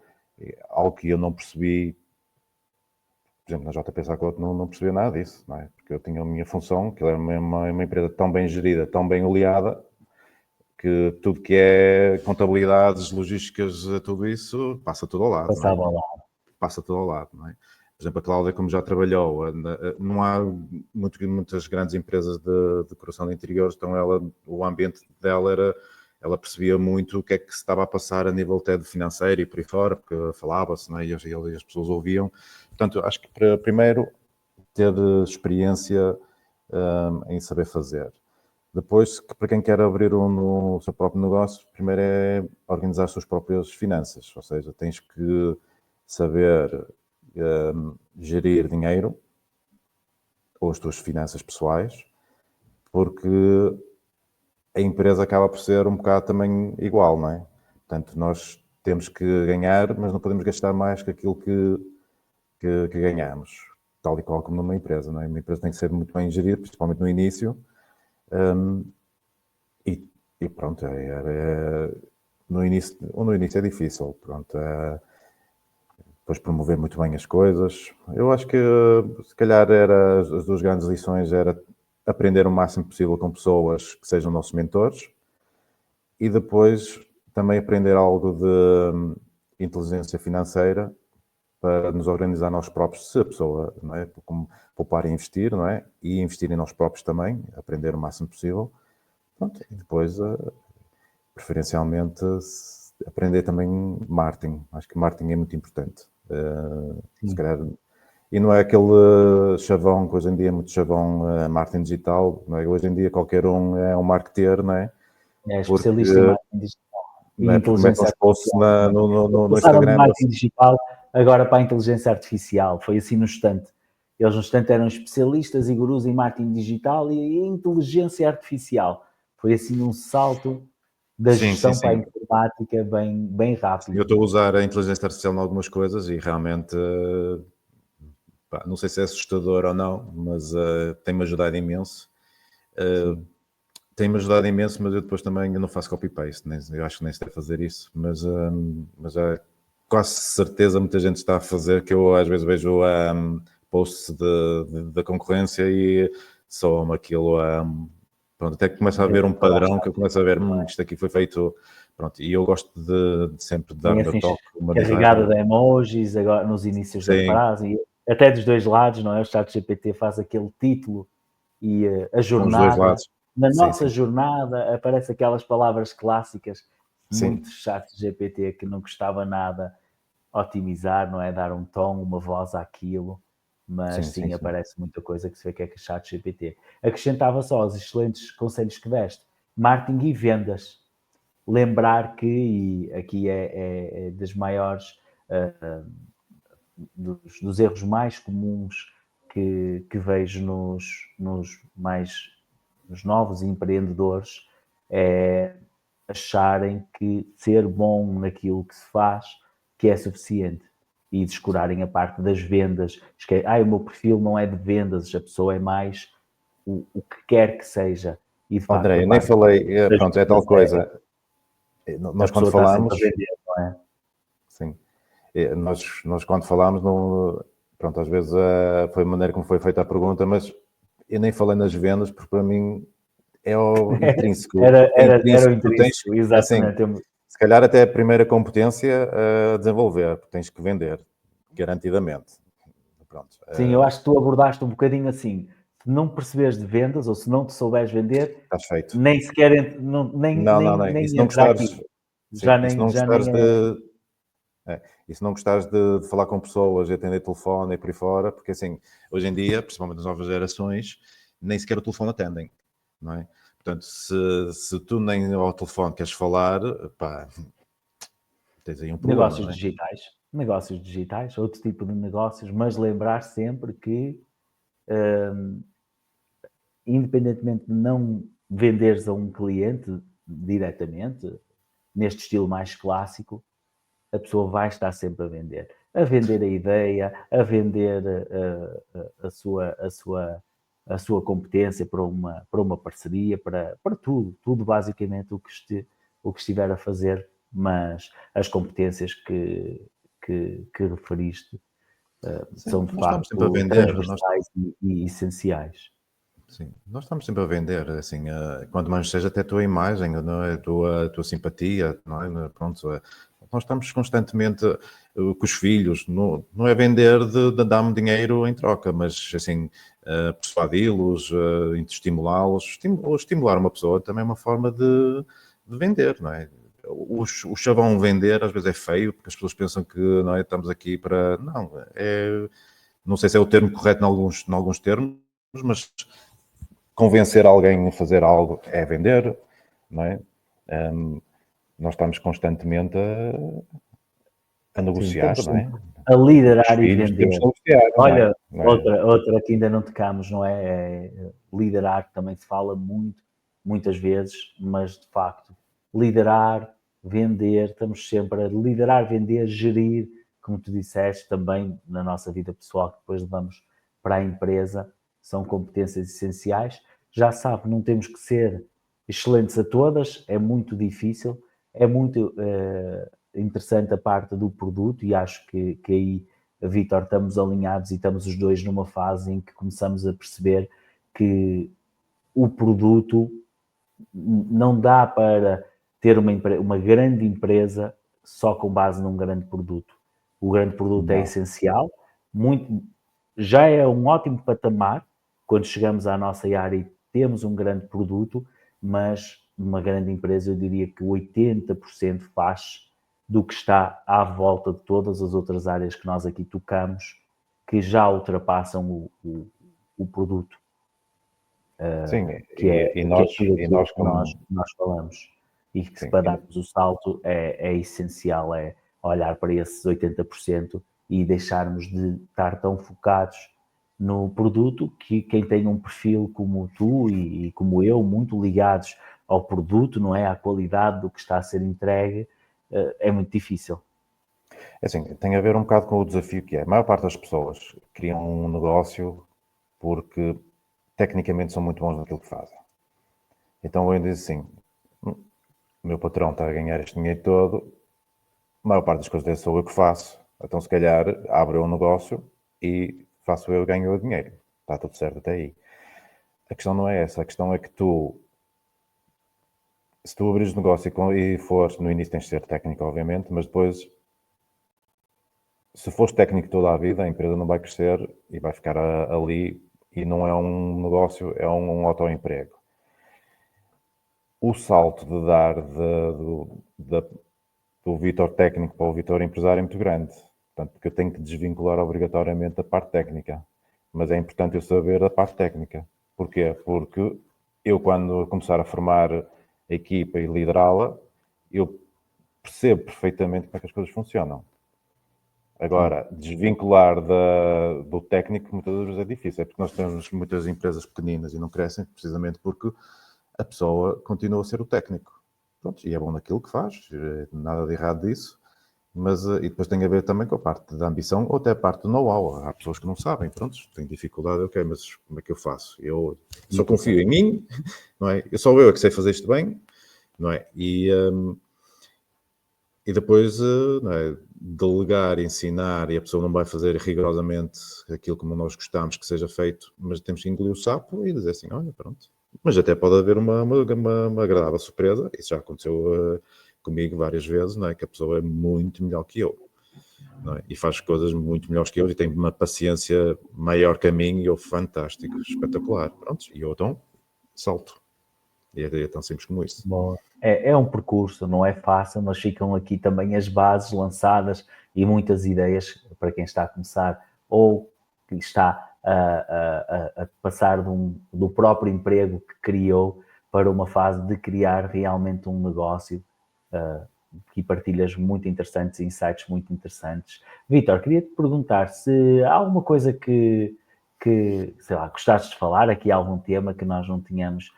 algo que eu não percebi. Por exemplo, na JP Sacote não percebia nada disso, não é? Porque eu tinha a minha função, que era uma empresa tão bem gerida, tão bem oleada, que tudo que é contabilidades, logísticas, tudo isso, passa tudo ao lado, não é? Passava lá. Passa tudo ao lado, não é? Por exemplo, a Cláudia, como já trabalhou, não há muitas grandes empresas de decoração de interiores, então o ambiente dela ela percebia muito o que é que se estava a passar a nível até de financeiro e por aí fora, porque falava-se, não é? E as pessoas ouviam. Portanto, acho que para primeiro ter experiência em saber fazer. Depois, para quem quer abrir o seu próprio negócio, primeiro é organizar as suas próprias finanças, ou seja, tens que saber gerir dinheiro ou as tuas finanças pessoais, porque a empresa acaba por ser um bocado também igual, não é? Portanto, nós temos que ganhar, mas não podemos gastar mais que aquilo que ganhamos, tal e qual como numa empresa, não é? Uma empresa tem que ser muito bem gerida, principalmente no início, e pronto, no início é difícil, pronto, depois promover muito bem as coisas. Eu acho que se calhar as duas grandes lições era aprender o máximo possível com pessoas que sejam nossos mentores e depois também aprender algo de inteligência financeira para nos organizar nós próprios, se a pessoa, não é, como poupar e investir, não é, e investir em nós próprios também, aprender o máximo possível. Pronto, e depois preferencialmente aprender também marketing. Acho que marketing é muito importante. Se calhar, e não é aquele chavão que hoje em dia é muito chavão, marketing digital, não é? Hoje em dia qualquer um é um marketeer, não é? É Porque, especialista em marketing digital e não é? Porque metem inteligência uns posts artificial também. no Passaram de Instagram. marketing digital agora para a inteligência artificial. Foi assim no instante. Eles no instante eram especialistas e gurus em marketing digital e inteligência artificial. Foi assim um salto da Sim, sim, gestão para a sim. informática bem Eu rápido. estou a usar a inteligência artificial em algumas coisas e realmente, pá, não sei se é assustador ou não, mas tem-me ajudado imenso. Tem-me ajudado imenso, mas eu depois também eu não faço copy-paste, eu acho que nem sei fazer isso, mas é quase certeza muita gente está a fazer, que eu às vezes vejo posts da concorrência e soa-me aquilo, pronto, até que começa a haver um padrão, que eu começo a ver, isto aqui foi feito, pronto, e eu gosto de sempre dar Tem o meu assim toque, uma carregada designer. de emojis agora nos inícios da Sim, frase, e até dos dois lados, não é? O ChatGPT faz aquele título e a com os dois jornada. lados. Na Sim, nossa sim, jornada aparecem aquelas palavras clássicas, sim. muito ChatGPT que não gostava nada otimizar, não é? Dar um tom, uma voz àquilo. mas Sim, sim, sim, sim. aparece muita coisa que se vê que é que ChatGPT. Acrescentava só aos excelentes conselhos que deste, marketing e vendas. Lembrar que, e aqui é das maiores, dos erros mais comuns que vejo nos novos empreendedores, é acharem que ser bom naquilo que se faz que é suficiente e descurarem a parte das vendas. O meu perfil não é de vendas, a pessoa é mais o que quer que seja. E de facto, André, a eu nem parte falei, das pronto, é tal vendas coisa. a Nós quando pessoa está sempre falamos, a vender, não é? sim, nós quando falámos, não, pronto, às vezes foi a maneira como foi feita a pergunta, mas eu nem falei nas vendas, porque para mim é o intrínseco. É Era o intrínseco, tu tens, intrínseco, é assim, exatamente. se calhar até a primeira competência a desenvolver, porque tens que vender, garantidamente. Pronto, Sim, eu acho que tu abordaste um bocadinho assim. Se não perceberes de vendas ou se não te souberes vender, estás feito. nem sequer Não, e se nem não entra gostares, aqui. sim, e se não Já gostares nem é. e se não gostares de falar com pessoas e atender telefone e por aí fora, porque assim, hoje em dia, principalmente nas novas gerações, nem sequer o telefone atendem, não é? Portanto, se tu nem ao telefone queres falar, pá, tens aí um problema, não é? Negócios digitais, outro tipo de negócios, mas lembrar sempre que, independentemente de não venderes a um cliente diretamente, neste estilo mais clássico, a pessoa vai estar sempre a vender a ideia, a vender a sua competência para uma parceria, para tudo basicamente o que estiver a fazer, mas as competências que referiste Sim, são de nós estamos sempre a facto vender, transversais e essenciais. sim, nós estamos sempre a vender, assim, quanto mais seja até a tua imagem, não é? A tua simpatia, não é? Pronto, nós estamos constantemente com os filhos, não é vender de dar-me dinheiro em troca, mas assim, persuadi-los, estimulá-los, estimular uma pessoa também é uma forma de vender, não é? O chavão vender às vezes é feio, porque as pessoas pensam que não é, estamos aqui para. Não, não sei se é o termo correto em alguns termos, mas convencer alguém a fazer algo é vender, não é? Nós estamos constantemente a Sim, negociar, temos não é? sempre a Os liderar e filhos temos vender. que negociar, não é? Olha, Não é? outra que ainda não tocámos, não é? É liderar, que também se fala muito, muitas vezes, mas de facto, liderar, vender, estamos sempre a liderar, vender, gerir, como tu disseste, também na nossa vida pessoal, que depois levamos para a empresa, são competências essenciais. Já sabe, não temos que ser excelentes a todas, é muito difícil, é muito interessante a parte do produto e acho que aí, Vítor, estamos alinhados e estamos os dois numa fase em que começamos a perceber que o produto não dá para ter uma grande empresa só com base num grande produto. O grande produto é Não. essencial, muito, já é um ótimo patamar quando chegamos à nossa área e temos um grande produto, mas numa grande empresa eu diria que 80% faz do que está à volta de todas as outras áreas que nós aqui tocamos, que já ultrapassam o produto, Sim, que é tudo e aquilo nós que como. nós falamos. E que Sim, para darmos o salto é essencial, é olhar para esses 80% e deixarmos de estar tão focados no produto que quem tem um perfil como tu e como eu, muito ligados ao produto, não é? À qualidade do que está a ser entregue, é muito difícil. é assim, tem a ver um bocado com o desafio que é. A maior parte das pessoas criam um negócio porque tecnicamente são muito bons naquilo que fazem. Então eu digo assim, o meu patrão está a ganhar este dinheiro todo, a maior parte das coisas sou eu que faço, então se calhar abro um negócio e faço eu e ganho o dinheiro. Está tudo certo até aí. A questão não é essa, a questão é que se tu abres negócio e fores, no início tens de ser técnico, obviamente, mas depois, se fores técnico toda a vida, a empresa não vai crescer e vai ficar ali e não é um negócio, é um autoemprego. O salto de dar do Vítor técnico para o Vítor empresário é muito grande. Portanto, porque eu tenho que desvincular obrigatoriamente a parte técnica. mas é importante eu saber a parte técnica. Porquê? Porque eu, quando começar a formar a equipa e liderá-la, eu percebo perfeitamente como é que as coisas funcionam. Agora, desvincular do técnico muitas vezes é difícil, é porque nós temos muitas empresas pequeninas e não crescem precisamente porque a pessoa continua a ser o técnico. Pronto, e é bom naquilo que faz, nada de errado disso, mas e depois tem a ver também com a parte da ambição ou até a parte do know-how. Há pessoas que não sabem, pronto, têm dificuldade, ok, mas como é que eu faço? Eu só confio em mim, não é? Eu é que sei fazer isto bem, não é? E depois, não é, delegar, ensinar, e a pessoa não vai fazer rigorosamente aquilo como nós gostamos que seja feito, mas temos que engolir o sapo e dizer assim, olha, pronto. Mas até pode haver uma agradável surpresa, isso já aconteceu comigo várias vezes, não é? Que a pessoa é muito melhor que eu, não é? E faz coisas muito melhores que eu e tem uma paciência maior que a mim e eu, fantástico, espetacular. Pronto, e eu então salto. E é tão simples como isso. Bom, é um percurso, não é fácil, mas ficam aqui também as bases lançadas e muitas ideias para quem está a começar ou que está a passar do próprio emprego que criou para uma fase de criar realmente um negócio. Aqui partilhas muito interessantes, insights muito interessantes. Vítor, queria-te perguntar se há alguma coisa que sei lá, gostasses de falar, aqui algum tema que nós não tínhamos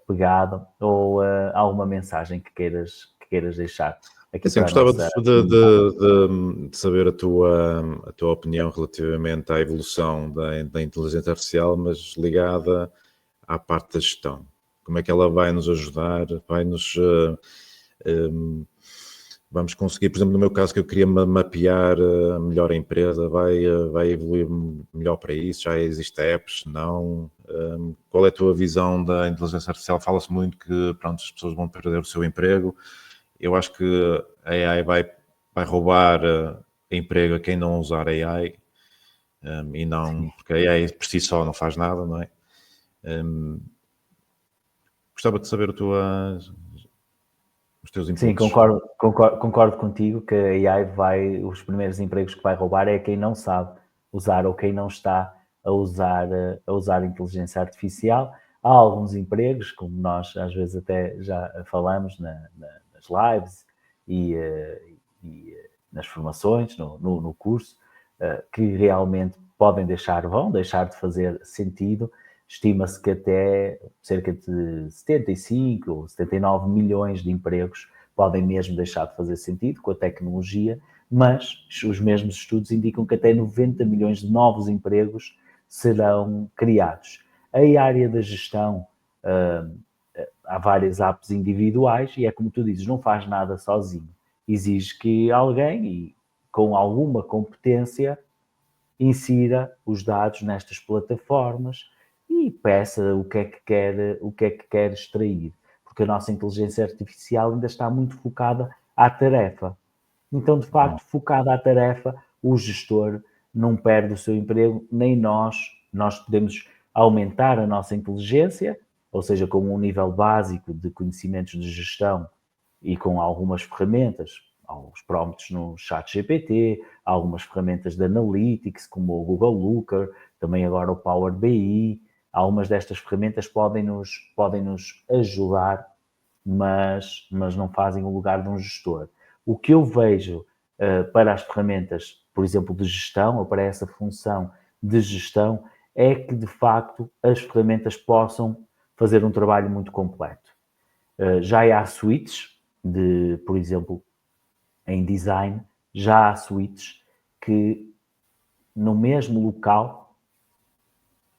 pegado, ou alguma mensagem que queiras deixar aqui Assim, para a gostava nossa... de saber a tua opinião relativamente à evolução da inteligência artificial, mas ligada à parte da gestão. Como é que ela vai nos ajudar? Vamos conseguir, por exemplo, no meu caso, que eu queria mapear melhor a empresa, vai evoluir melhor para isso? Já existem apps? Não? Qual é a tua visão da inteligência artificial? Fala-se muito que, pronto, as pessoas vão perder o seu emprego. Eu acho que a AI vai roubar emprego a quem não usar AI, e não, porque a AI por si só não faz nada, não é? Gostava de saber os teus Sim, inputs. concordo contigo que a AI os primeiros empregos que vai roubar é quem não sabe usar ou quem não está a usar a inteligência artificial. Há alguns empregos, como nós às vezes até já falamos nas lives e nas formações, no curso, que realmente vão deixar de fazer sentido. Estima-se que até cerca de 75 ou 79 milhões de empregos podem mesmo deixar de fazer sentido com a tecnologia, mas os mesmos estudos indicam que até 90 milhões de novos empregos serão criados. A área da gestão, há várias apps individuais e é como tu dizes, não faz nada sozinho. Exige que alguém, com alguma competência, insira os dados nestas plataformas e peça o que é que quer extrair, porque a nossa inteligência artificial ainda está muito focada à tarefa. Então, de facto, focada à tarefa, o gestor não perde o seu emprego, nem nós podemos aumentar a nossa inteligência, ou seja, com um nível básico de conhecimentos de gestão e com algumas ferramentas, alguns prompts no chat GPT, algumas ferramentas de analytics, como o Google Looker, também agora o Power BI. Algumas destas ferramentas podem nos ajudar, mas não fazem o lugar de um gestor. O que eu vejo para as ferramentas, por exemplo, de gestão, ou para essa função de gestão, é que, de facto, as ferramentas possam fazer um trabalho muito completo. Já há suítes por exemplo, em design, já há suítes que no mesmo local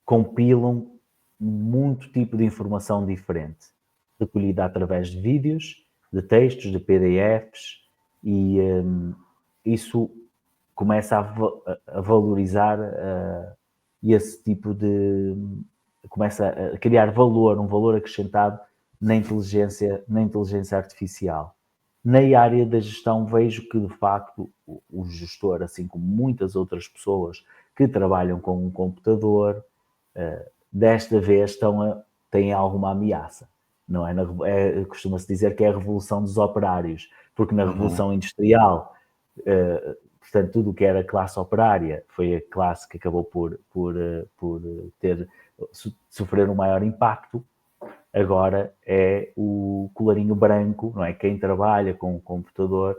compilam muito tipo de informação diferente, recolhida através de vídeos, de textos, de PDFs, e isso começa a valorizar esse tipo começa a criar um valor acrescentado na inteligência artificial. Na área da gestão vejo que, de facto, o gestor, assim como muitas outras pessoas que trabalham com um computador, desta vez têm alguma ameaça. Não é? Costuma-se dizer que é a revolução dos operários, porque na revolução industrial portanto, tudo o que era classe operária foi a classe que acabou por sofrer um maior impacto. Agora é o colarinho branco, não é? Quem trabalha com o computador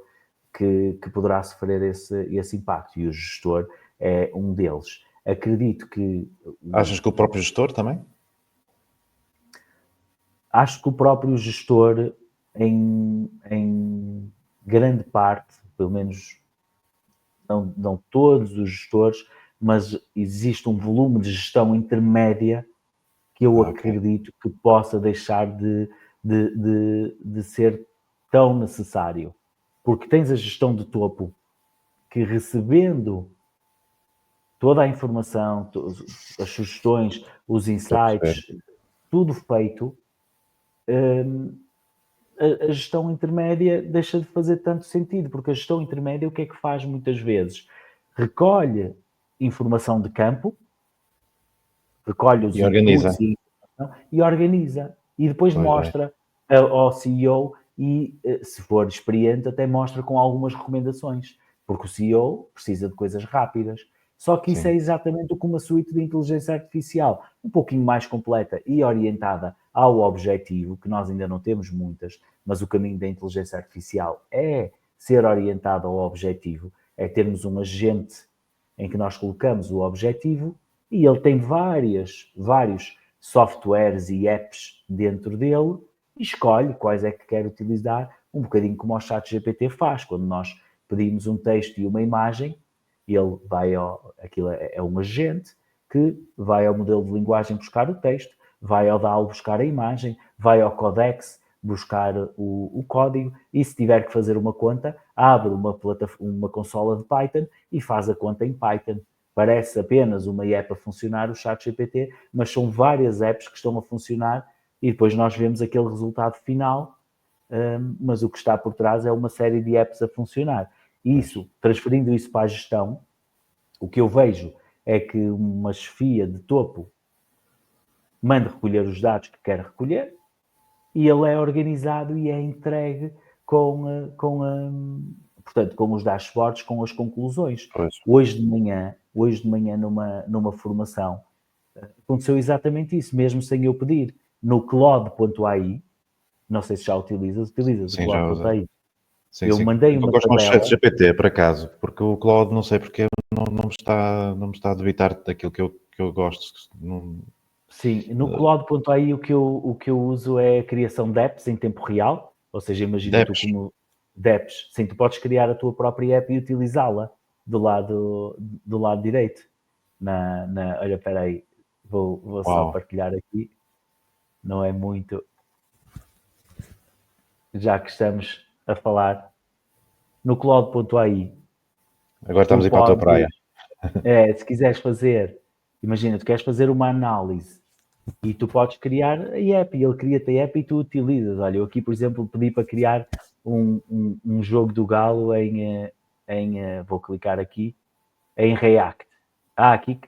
que poderá sofrer esse impacto, e o gestor é um deles. Acredito que... Achas que o próprio gestor também? Acho que o próprio gestor, em grande parte, pelo menos não todos os gestores, mas existe um volume de gestão intermédia que eu acredito que possa deixar de ser tão necessário. Porque tens a gestão de topo, que recebendo toda a informação, as sugestões, os insights, tudo feito, a gestão intermédia deixa de fazer tanto sentido, porque a gestão intermédia o que é que faz muitas vezes? Recolhe informação de campo, recolhe os inputs e organiza. E depois mostra ao CEO e, se for experiente, até mostra com algumas recomendações, porque o CEO precisa de coisas rápidas. Só que isso é exatamente como uma suíte de inteligência artificial, um pouquinho mais completa e orientada ao objetivo, que nós ainda não temos muitas, mas o caminho da inteligência artificial é ser orientado ao objetivo, é termos um agente em que nós colocamos o objetivo e ele tem vários softwares e apps dentro dele e escolhe quais é que quer utilizar, um bocadinho como o ChatGPT faz, quando nós pedimos um texto e uma imagem, ele vai aquilo é um agente que vai ao modelo de linguagem buscar o texto, vai ao DAL buscar a imagem, vai ao Codex buscar o código e se tiver que fazer uma conta, abre uma consola de Python e faz a conta em Python. Parece apenas uma app a funcionar, o ChatGPT, mas são várias apps que estão a funcionar e depois nós vemos aquele resultado final, mas o que está por trás é uma série de apps a funcionar. Isso, transferindo isso para a gestão, o que eu vejo é que uma chefia de topo manda recolher os dados que quer recolher e ele é organizado e é entregue portanto, com os dashboards, com as conclusões. Hoje de manhã numa formação, aconteceu exatamente isso, mesmo sem eu pedir. No Claude.ai, não sei se já utilizas o Claude.ai. Eu mandei uma gosto tabela. Eu gosto de GPT, por acaso, porque o Claude, não sei porque, não me está a debitar daquilo que eu gosto. Sim, no Claude.ai o que eu uso é a criação de apps em tempo real, ou seja, imagina tu como de apps. Sim, tu podes criar a tua própria app e utilizá-la do lado direito. Olha, espera aí, vou só partilhar aqui. Não é muito, já que estamos a falar. No Claude.ai. Agora estamos a ir para a tua praia. Se quiseres fazer, imagina, tu queres fazer uma análise e tu podes criar a app e ele cria-te a app e tu utilizas. Olha, eu aqui, por exemplo, pedi para criar um jogo do Galo vou clicar aqui, em React. Aqui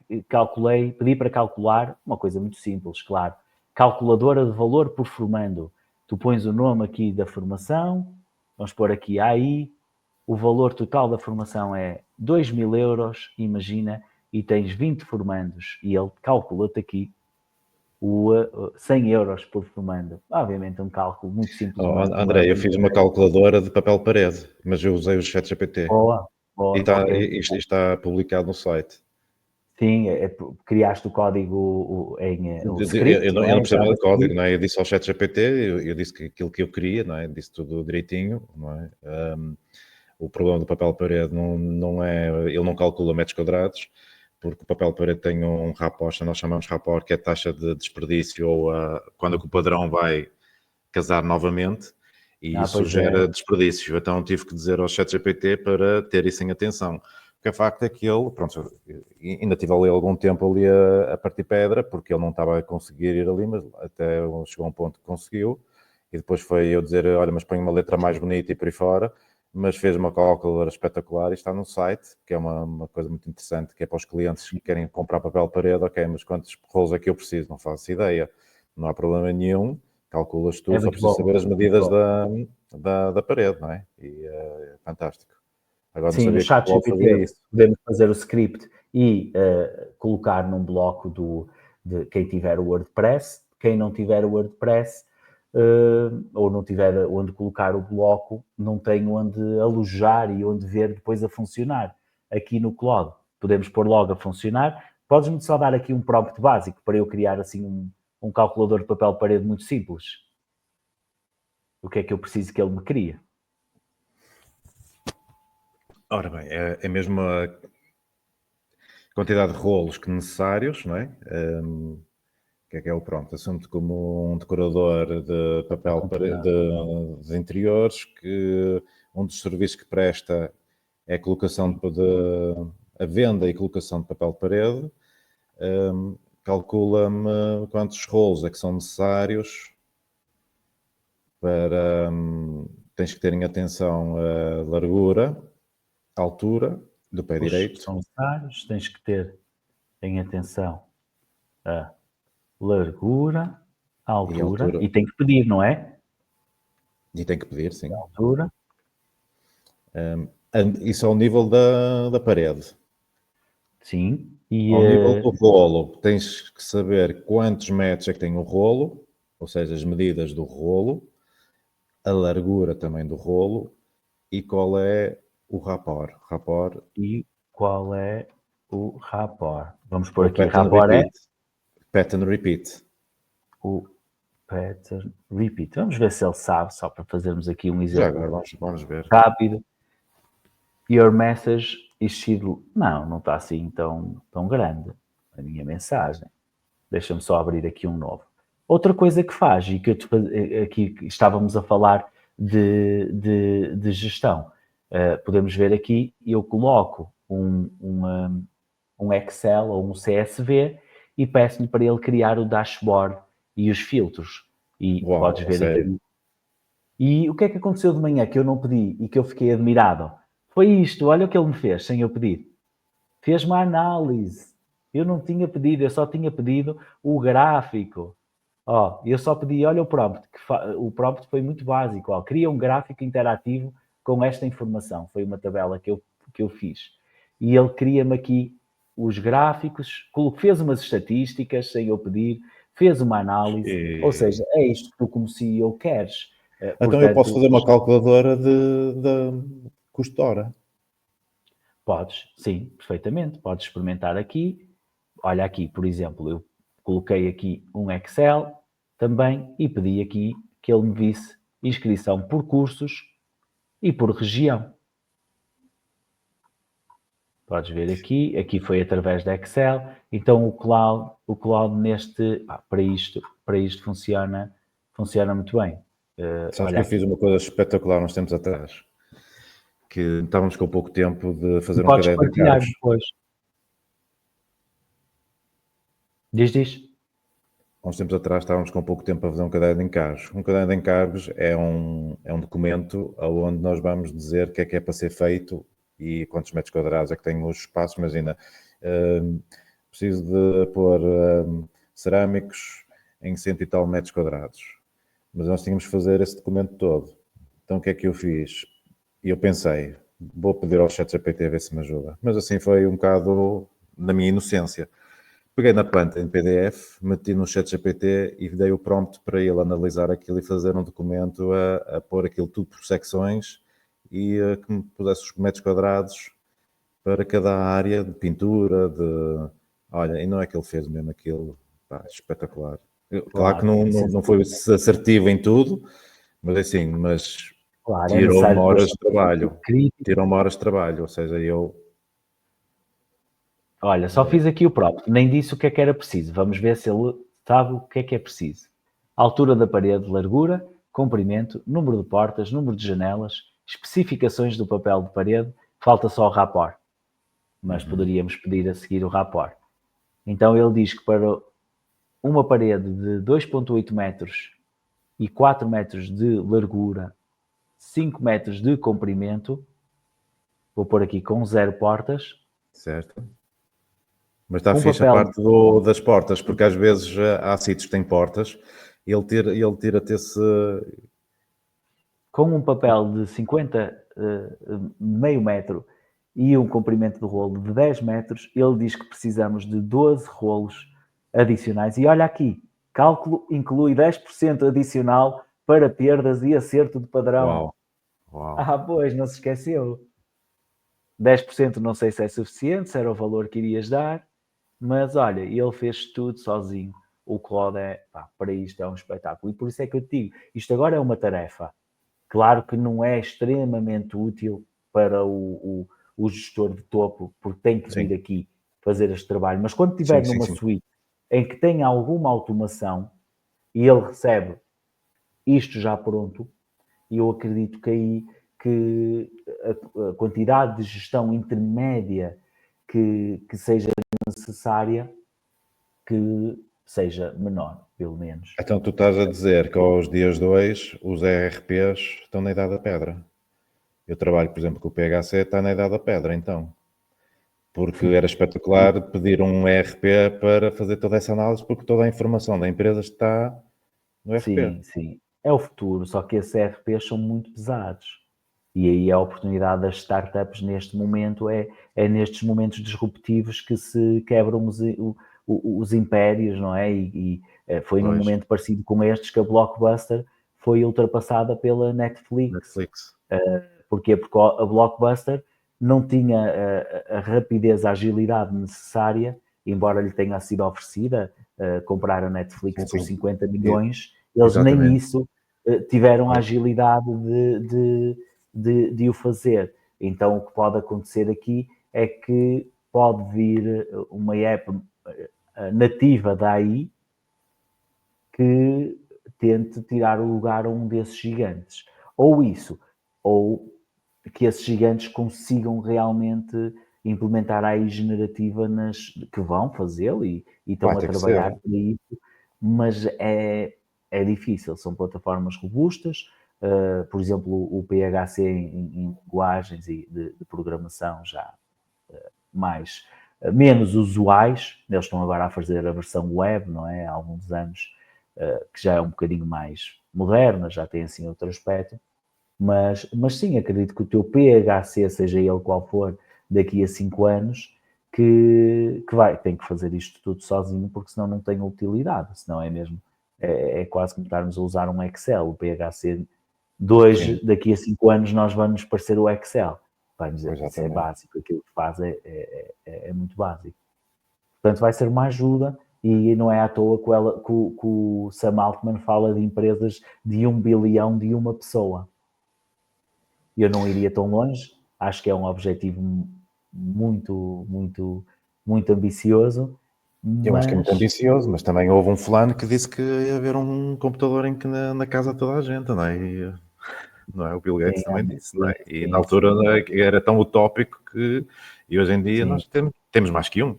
pedi para calcular uma coisa muito simples, claro. Calculadora de valor por formando. Tu pões o nome aqui da formação, vamos pôr aqui AI, o valor total da formação é 2.000 euros, imagina, e tens 20 formandos e ele calcula-te aqui 100 euros por formando. Obviamente é um cálculo muito simples. André, eu fiz uma calculadora de papel parede, mas eu usei o ChatGPT. Boa, e está publicado no site. Sim, criaste o código em script, eu não percebo nada de código, não é? Eu disse ao ChatGPT, eu disse que aquilo que eu queria, não é? Disse tudo direitinho, não é? O problema do papel parede não é, ele não calcula metros quadrados, porque o papel parede tem um rapport, nós chamamos rapport, que é a taxa de desperdício ou quando o padrão vai casar novamente, e isso gera desperdício. Então tive que dizer ao ChatGPT para ter isso em atenção. O que é facto é que ele, pronto, ainda estive ali algum tempo ali a partir pedra, porque ele não estava a conseguir ir ali, mas até chegou a um ponto que conseguiu, e depois foi eu dizer, olha, mas põe uma letra mais bonita e por aí fora, mas fez uma calculadora espetacular e está no site, que é uma coisa muito interessante, que é para os clientes que querem comprar papel parede, ok, mas quantos rolos é que eu preciso? Não faço ideia, não há problema nenhum, calculas tudo, só preciso saber as medidas da parede, não é? E é fantástico. Agora não Sim, no sabia que chat o Flow fazia GPT isso. podemos fazer o script e colocar num bloco de quem tiver o WordPress. Quem não tiver o WordPress ou não tiver onde colocar o bloco, não tem onde alojar e onde ver depois a funcionar. Aqui no Claude podemos pôr logo a funcionar. Podes-me só dar aqui um prompt básico para eu criar assim um calculador de papel parede muito simples? O que é que eu preciso que ele me crie? Ora bem, é mesmo a quantidade de rolos que necessários, não é? Que é o pronto? Assume-te como um decorador de papel de interiores, que um dos serviços que presta é a colocação a venda e colocação de papel de parede. Calcula-me quantos rolos é que são necessários para... tens que ter em atenção a largura, a altura do pé direito. São necessários, tens que ter em atenção a largura, a altura, e tem que pedir, não é? E tem que pedir, sim. A altura. Isso ao nível da parede. Sim. Ao nível do rolo, tens que saber quantos metros é que tem o rolo, ou seja, as medidas do rolo, a largura também do rolo e qual é o rapport. E qual é o rapport? Vamos pôr aqui, pattern rapport repeat. Pattern repeat. O pattern repeat. Vamos ver se ele sabe, só para fazermos aqui um Já exemplo agora vamos ver. rápido. Your message is não está assim tão grande a minha mensagem. Deixa-me só abrir aqui um novo. Outra coisa que faz, e que aqui estávamos a falar de gestão, podemos ver aqui, eu coloco um Excel ou um CSV e peço-lhe para ele criar o dashboard e os filtros. E Uau, podes ver sério? aqui. E o que é que aconteceu de manhã que eu não pedi e que eu fiquei admirado? Foi isto, olha o que ele me fez sem eu pedir. Fez uma análise. Eu não tinha pedido, eu só tinha pedido o gráfico. Eu só pedi, olha o prompt, o prompt foi muito básico. Cria um gráfico interativo com esta informação. Foi uma tabela que eu fiz. E ele cria-me aqui os gráficos, fez umas estatísticas sem eu pedir, fez uma análise. Ou seja, é isto que tu como CEO queres. Então eu posso fazer uma calculadora de custo de hora. Podes, sim, perfeitamente. Podes experimentar aqui. Olha aqui, por exemplo, eu coloquei aqui um Excel também e pedi aqui que ele me visse inscrição por cursos e por região. Podes ver aqui foi através da Excel. Então o Cloud neste, para isto funciona muito bem. Sabes que eu fiz uma coisa espetacular uns tempos atrás, que estávamos com pouco tempo de fazer um caderno de encargos. Depois. Diz. Há uns tempos atrás estávamos com pouco tempo a fazer um caderno de encargos. Um caderno de encargos é um documento onde nós vamos dizer o que é para ser feito e quantos metros quadrados é que tem os espaços. Imagina, preciso de pôr cerâmicos em 100 e tal metros quadrados. Mas nós tínhamos que fazer esse documento todo. Então o que é que eu fiz? E eu pensei, vou pedir ao ChatGPT a ver se me ajuda. Mas assim foi um bocado na minha inocência. Peguei na planta em PDF, meti no ChatGPT e dei o prompt para ele analisar aquilo e fazer um documento a pôr aquilo tudo por secções e que me pusesse os metros quadrados para cada área de pintura, Olha, e não é que ele fez mesmo aquilo, espetacular. Claro que não foi assertivo em tudo, mas assim, Claro, tirou-me horas de trabalho. Tirou-me horas de trabalho, ou seja, eu... Olha, só fiz aqui o prompt, nem disse o que era preciso. Vamos ver se ele sabe o que é preciso. Altura da parede, largura, comprimento, número de portas, número de janelas, especificações do papel de parede, falta só o rapport. Mas poderíamos pedir a seguir o rapport. Então ele diz que para uma parede de 2,8 metros e 4 metros de largura, 5 metros de comprimento, vou pôr aqui com 0 portas. Certo. Mas está fixe a parte das portas, porque às vezes há sítios que têm portas e ele tira-te esse... Com um papel de 50 meio metro e um comprimento de rolo de 10 metros, ele diz que precisamos de 12 rolos adicionais. E olha aqui, cálculo inclui 10% adicional para perdas e acerto de padrão. Uau. Uau. Pois, não se esqueceu. 10% não sei se é suficiente, se era o valor que irias dar, mas olha, ele fez tudo sozinho. O Claude para isto é um espetáculo. E por isso é que eu te digo, isto agora é uma tarefa. Claro que não é extremamente útil para o gestor de topo, porque tem que vir aqui fazer este trabalho. Mas quando estiver numa suíte em que tem alguma automação e ele recebe isto já pronto, eu acredito que aí que a quantidade de gestão intermédia que seja necessária que seja menor, pelo menos. Então tu estás a dizer que aos dias 2 os ERPs estão na idade da pedra. Eu trabalho, por exemplo, com o PHC, está na idade da pedra, então. Porque era espetacular pedir um ERP para fazer toda essa análise, porque toda a informação da empresa está no ERP. Sim. É o futuro, só que esses ERPs são muito pesados. E aí a oportunidade das startups neste momento é nestes momentos disruptivos que se quebram os impérios, não é? E foi num momento parecido com estes que a Blockbuster foi ultrapassada pela Netflix. Porquê? Porque a Blockbuster não tinha a rapidez, a agilidade necessária, embora lhe tenha sido oferecida comprar a Netflix por 50 milhões, eles nem isso tiveram a agilidade de o fazer. Então, o que pode acontecer aqui é que pode vir uma app nativa da AI que tente tirar o lugar a um desses gigantes. Ou isso, ou que esses gigantes consigam realmente implementar a AI generativa que vão fazê-lo e estão a trabalhar para isso, mas é difícil, são plataformas robustas. Por exemplo, o PHC em linguagens e de programação já menos usuais, eles estão agora a fazer a versão web, não é? Há alguns anos, que já é um bocadinho mais moderna, já tem assim outro aspecto, mas sim, acredito que o teu PHC, seja ele qual for, daqui a 5 anos, que tem que fazer isto tudo sozinho, porque senão não tem utilidade, senão é mesmo, é quase como estarmos a usar um Excel. O PHC de hoje, daqui a 5 anos, nós vamos parecer o Excel. Vai-nos dizer que isso é básico, aquilo que faz é muito básico. Portanto, vai ser uma ajuda, e não é à toa que o Sam Altman fala de empresas de 1 bilhão de uma pessoa. Eu não iria tão longe, acho que é um objetivo muito, muito, muito ambicioso. Eu acho que é muito ambicioso, mas também houve um fulano que disse que ia haver um computador na casa de toda a gente, não é? Não é? O Bill Gates também disse, não é? E na altura era tão utópico e hoje em dia nós temos mais que um.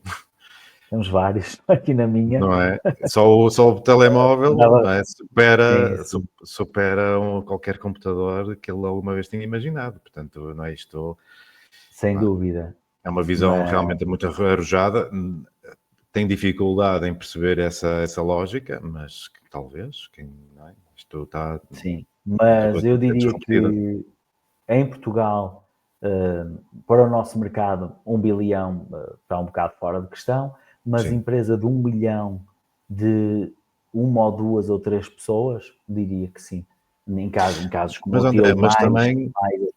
Temos vários aqui na minha. Não é? Só o telemóvel não é? supera qualquer computador que ele alguma vez tinha imaginado. Portanto, não é isto. Sem dúvida. É uma visão realmente muito arrojada. Tem dificuldade em perceber essa lógica, mas talvez, não é? Isto está... Sim, mas eu diria que em Portugal, para o nosso mercado, 1 bilhão está um bocado fora de questão, mas empresa de 1 bilhão de 1 ou 2 ou 3 pessoas, diria que sim. Em casos como o teu, mais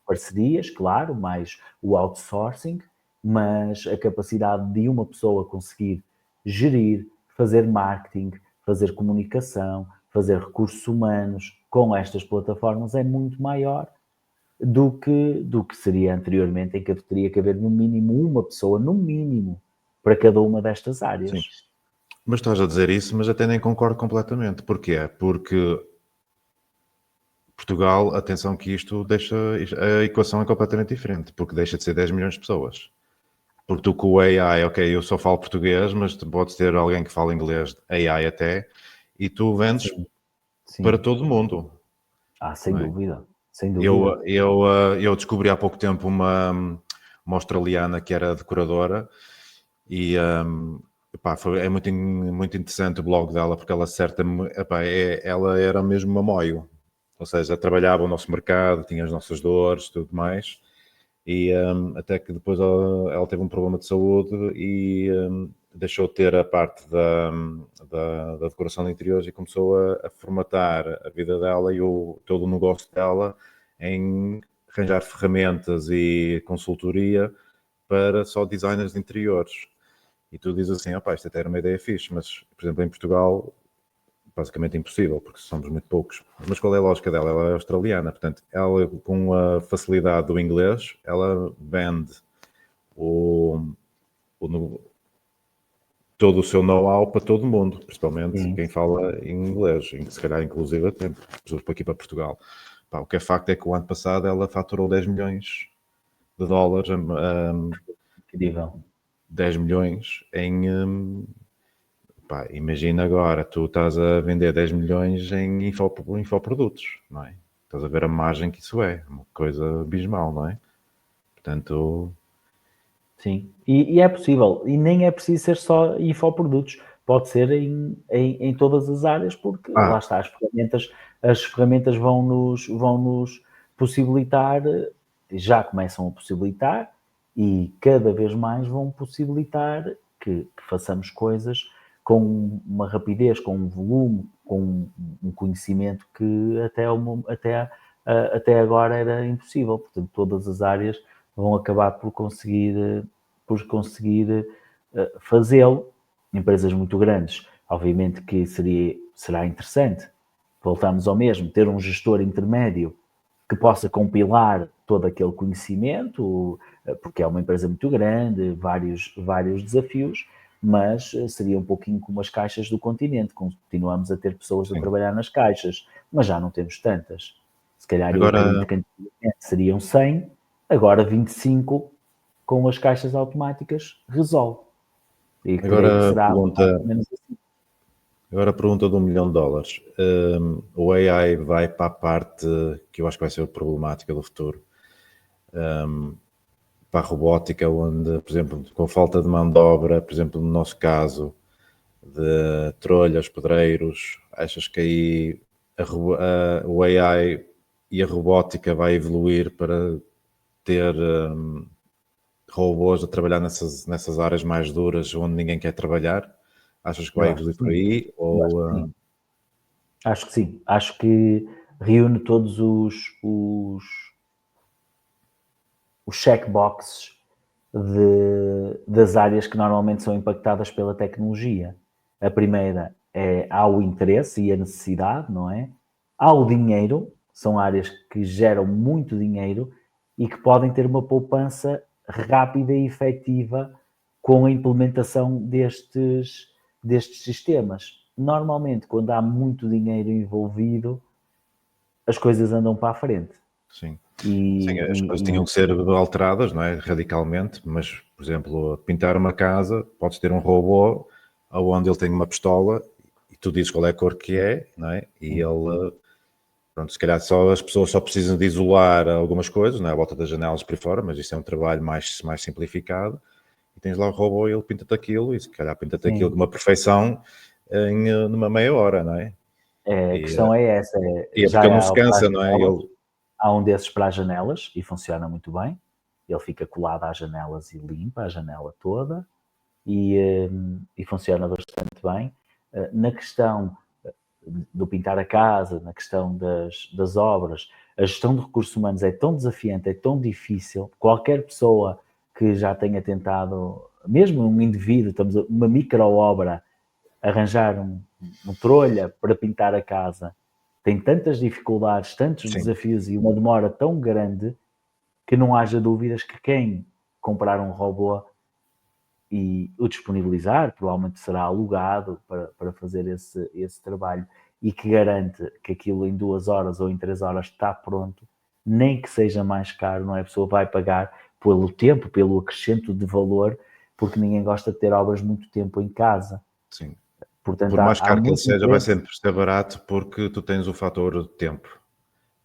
parcerias, claro, mais o outsourcing, mas a capacidade de uma pessoa conseguir gerir, fazer marketing, fazer comunicação, fazer recursos humanos com estas plataformas é muito maior do que seria anteriormente, em que teria que haver no mínimo uma pessoa, no mínimo, para cada uma destas áreas. Sim. Mas estás a dizer isso, mas até nem concordo completamente. Porquê? Porque Portugal, atenção que a equação é completamente diferente, porque deixa de ser 10 milhões de pessoas. Porque tu com o AI, ok, eu só falo português, mas tu podes ter alguém que fala inglês, AI até, e tu vendes para todo mundo. Sem dúvida. Sem dúvida. Eu descobri há pouco tempo uma australiana que era decoradora e é muito, muito interessante o blog dela, porque ela ela era mesmo uma moio. ou seja, trabalhava o nosso mercado, tinha as nossas dores, tudo mais, e até que depois ela teve um problema de saúde e deixou de ter a parte da decoração de interiores e começou a formatar a vida dela e todo o negócio dela em arranjar ferramentas e consultoria para só designers de interiores. E tu dizes assim, opá, isto até era uma ideia fixe, mas, por exemplo, em Portugal, basicamente impossível, porque somos muito poucos. Mas qual é a lógica dela? Ela é australiana, portanto, ela, com a facilidade do inglês, ela vende o, todo o seu know-how para todo mundo, principalmente Sim. quem fala em inglês, se calhar inclusive até pessoas para aqui para Portugal. Pá, o que é facto é que o ano passado ela faturou 10 milhões de dólares, Incrível. 10 milhões pá, imagina agora, tu estás a vender 10 milhões em infoprodutos, não é? Estás a ver a margem que isso é, uma coisa abismal, não é? Portanto, Sim, e é possível, e nem é preciso ser só infoprodutos, pode ser em todas as áreas, porque lá está, as ferramentas vão nos possibilitar, já começam a possibilitar, e cada vez mais vão possibilitar que façamos coisas com uma rapidez, com um volume, com um conhecimento que até agora era impossível. Portanto, todas as áreas vão acabar por conseguir fazê-lo. Empresas muito grandes, obviamente que será interessante, voltamos ao mesmo, ter um gestor intermédio que possa compilar todo aquele conhecimento, porque é uma empresa muito grande, vários desafios, mas seria um pouquinho como as caixas do continente, continuamos a ter pessoas a sim. trabalhar nas caixas, mas já não temos tantas. Se calhar eu Agora, acredito que antigamente seriam 100, agora 25 com as caixas automáticas resolve. E creio que agora será mais pergunta, ou menos assim. agora pergunta de $1 milhão. O AI vai para a parte que eu acho que vai ser a problemática do futuro, para a robótica, onde, por exemplo, com falta de mão de obra, por exemplo, no nosso caso, de trolhas, pedreiros, achas que aí o AI e a robótica vai evoluir para ter robôs a trabalhar nessas áreas mais duras onde ninguém quer trabalhar? Achas que Eu vai acho que evoluir por sim. aí? Eu acho que sim. Acho que sim. Acho que reúne todos os checkboxes das áreas que normalmente são impactadas pela tecnologia. A primeira há o interesse e a necessidade, não é? Há o dinheiro, são áreas que geram muito dinheiro e que podem ter uma poupança rápida e efetiva com a implementação destes sistemas. Normalmente, quando há muito dinheiro envolvido, as coisas andam para a frente. Sim. Sim, as coisas tinham E que ser alteradas, não é? Radicalmente, mas, por exemplo, pintar uma casa, podes ter um robô onde ele tem uma pistola e tu dizes qual é a cor que é, não é? E ele, pronto, se calhar as pessoas só precisam de isolar algumas coisas, não é? À volta das janelas por aí fora, mas isso é um trabalho mais simplificado. E tens lá o robô e ele pinta-te aquilo e se calhar pinta-te aquilo sim, de uma perfeição numa meia hora, não é? a E, questão é essa, e é já porque ele não se há para as cansa, não é? janelas, Ele, há um desses para as janelas e funciona muito bem. Ele fica colado às janelas e limpa a janela toda e funciona bastante bem. Na questão do pintar a casa, na questão das obras, a gestão de recursos humanos é tão desafiante, é tão difícil. Qualquer pessoa que já tenha tentado, mesmo um indivíduo, uma micro-obra, arranjar um trolha para pintar a casa, tem tantas dificuldades, tantos sim, desafios e uma demora tão grande que não haja dúvidas que quem comprar um robô e o disponibilizar, provavelmente será alugado para fazer esse trabalho e que garante que aquilo em 2 horas ou em 3 horas está pronto, nem que seja mais caro, não é? A pessoa vai pagar pelo tempo, pelo acrescento de valor, porque ninguém gosta de ter obras muito tempo em casa. sim. Portanto, Por há, mais há caro que ele muito seja, vai interesse, sempre ser barato porque tu tens o fator de tempo.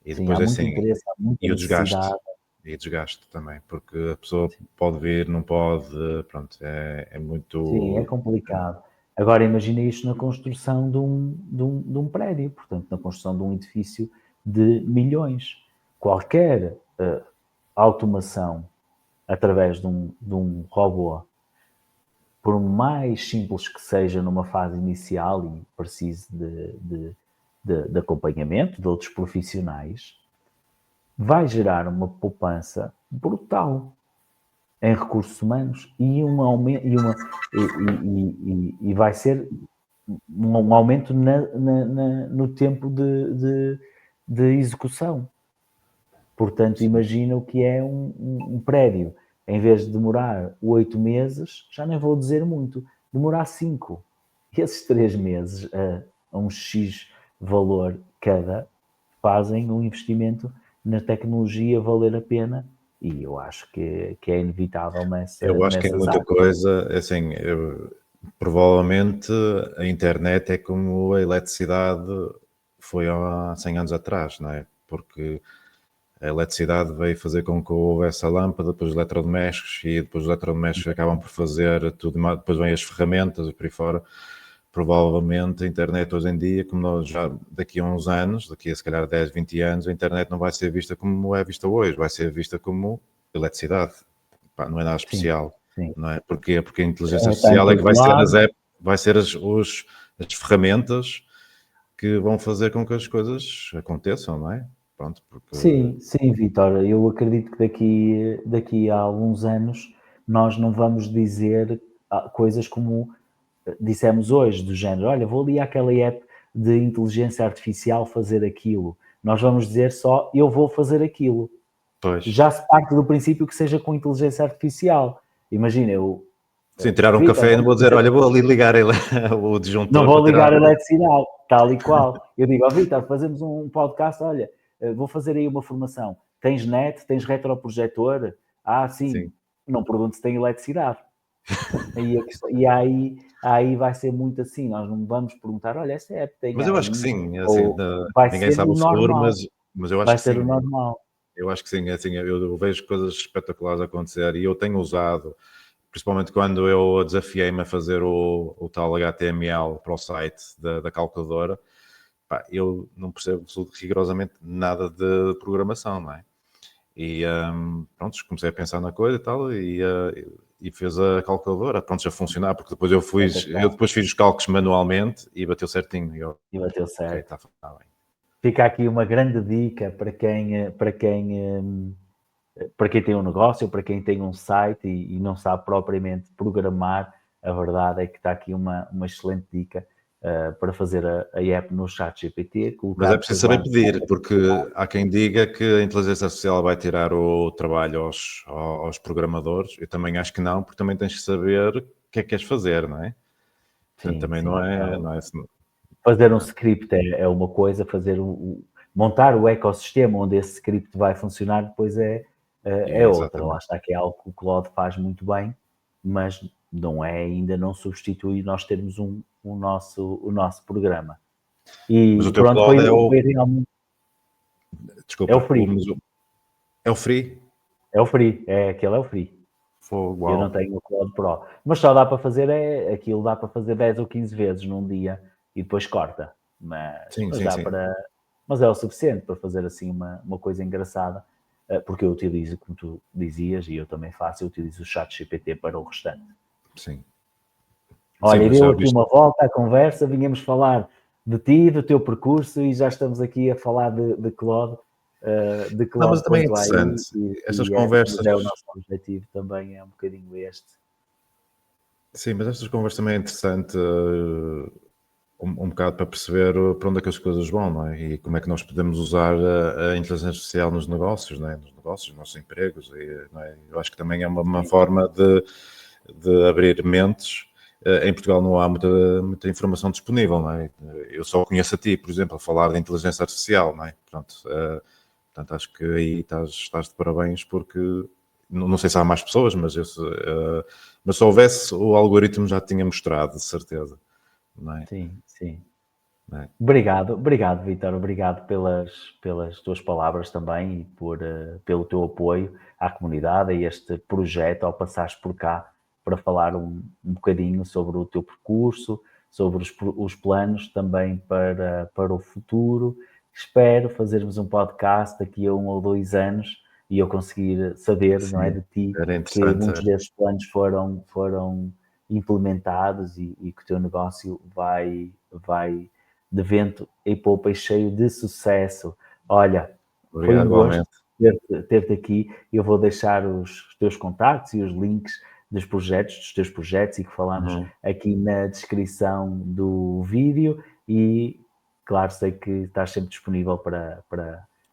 E sim, depois há é muito assim, interesse, há muita e o desgaste. necessidade. E desgaste também, porque a pessoa Sim. pode vir, não pode, pronto, é Sim, é muito. complicado. Agora imagina isto na construção de um prédio, portanto, na construção de um edifício de milhões. Qualquer automação através de um robô, por mais simples que seja numa fase inicial e precise de acompanhamento de outros profissionais, vai gerar uma poupança brutal em recursos humanos e vai ser um aumento no tempo de execução. Portanto, imagina o que é um prédio. Em vez de demorar 8 meses, já nem vou dizer muito, demorar 5. Esses 3 meses a um X valor cada fazem um investimento na tecnologia valer a pena, e eu acho que é inevitável Eu acho que é muita coisa, assim, provavelmente a internet é como a eletricidade foi há 100 anos atrás, não é? Porque a eletricidade veio fazer com que houvesse a lâmpada, depois os eletrodomésticos, e depois os eletrodomésticos acabam por fazer tudo, depois vêm as ferramentas e por aí fora. Provavelmente a internet hoje em dia, como nós já daqui a uns anos, daqui a se calhar 10, 20 anos, a internet não vai ser vista como é vista hoje, vai ser vista como eletricidade. Pá, não é nada especial, sim. não é? Porquê? Porque a inteligência artificial é que vai ser as ferramentas que vão fazer com que as coisas aconteçam, não é? Pronto, porque... Sim, Vítor, eu acredito que daqui a alguns anos nós não vamos dizer coisas como dissemos hoje, do género, olha, vou ali àquela app de inteligência artificial fazer aquilo. Nós vamos dizer só, eu vou fazer aquilo. Pois. Já se parte do princípio que seja com inteligência artificial. Imagina, eu... Sim, tirar um café e não vou dizer, olha, vou ali ligar o disjuntor. Não vou ligar a eletricidade, tal e qual. Eu digo, Vítor, fazemos um podcast, olha, vou fazer aí uma formação. Tens net, tens retroprojetor? Sim. Não pergunto se tem eletricidade. E aí vai ser muito assim, nós não vamos perguntar, olha, essa app tem... Mas eu acho que sim, assim, ninguém sabe o futuro, mas eu acho vai que ser sim. O normal. Eu acho que sim, assim, eu vejo coisas espetaculares acontecer e eu tenho usado, principalmente quando eu desafiei-me a fazer o tal HTML para o site da calculadora, pá, eu não percebo rigorosamente nada de programação, não é? E pronto, comecei a pensar na coisa e tal, e fez a calculadora, pronto, a funcionar, porque depois eu fiz os cálculos manualmente e bateu certinho. E bateu certo. Okay, tá bem. Fica aqui uma grande dica para quem tem um negócio, para quem tem um site e não sabe propriamente programar. A verdade é que está aqui uma excelente dica para fazer a app no ChatGPT. Mas é preciso saber pedir, porque há quem diga que a inteligência artificial vai tirar o trabalho aos programadores. Eu também acho que não, porque também tens que saber o que é que queres fazer, não é? Portanto, também não é assim. Fazer um script é uma coisa, montar o ecossistema onde esse script vai funcionar depois é outra. Lá está, que é algo que o Claude faz muito bem, mas ainda não substitui nós termos o nosso programa. Mas o teu Claude realmente... Desculpa, é o free. É o free? Aquele é o free. Uau. Eu não tenho o Claude Pro. Mas só dá para fazer aquilo, dá para fazer 10 ou 15 vezes num dia e depois corta. Mas é o suficiente para fazer assim uma coisa engraçada, porque eu utilizo, como tu dizias, e eu também faço, eu utilizo o ChatGPT para o restante. Sim. Olha, deu aqui uma volta à conversa, vinhamos falar de ti, do teu percurso, e já estamos aqui a falar de Claude. Não, mas também é interessante. Estas conversas... o nosso objetivo também é um bocadinho este. Sim, mas estas conversas também é interessante um bocado para perceber para onde é que as coisas vão, não é? E como é que nós podemos usar a inteligência artificial nos negócios, não é? Nos negócios, nos nossos empregos, não é? Eu acho que também é uma forma de abrir mentes. Em Portugal não há muita informação disponível, não é? Eu só conheço a ti, por exemplo, a falar de inteligência artificial, não é? Portanto, acho que aí estás de parabéns, porque não sei se há mais pessoas, mas se houvesse, o algoritmo já tinha mostrado, de certeza. Não é? Sim. Não é? Obrigado, Vítor. Obrigado pelas tuas palavras também e pelo teu apoio à comunidade, a este projeto, ao passares por cá para falar um bocadinho sobre o teu percurso, sobre os planos também para o futuro espero fazermos um podcast daqui a 1 ou 2 anos e eu conseguir saber, não é, Sim, de ti, era que interessante. muitos desses planos foram implementados e que o teu negócio vai de vento em popa e cheio de sucesso. Olha, foi Obrigado, um gosto igualmente. ter-te aqui. Eu vou deixar os teus contactos e os links dos teus projetos e que falamos Uhum. aqui na descrição do vídeo e, claro, sei que estás sempre disponível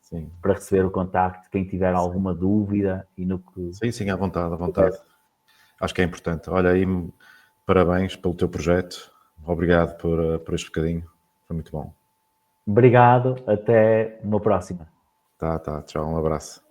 Sim, para receber o contacto, quem tiver alguma dúvida e no que sim, sim, à vontade, à puder. vontade. Acho que é importante. Olha aí, parabéns pelo teu projeto. Obrigado por este bocadinho. Foi muito bom. Obrigado, até uma próxima. Tá, tchau, um abraço.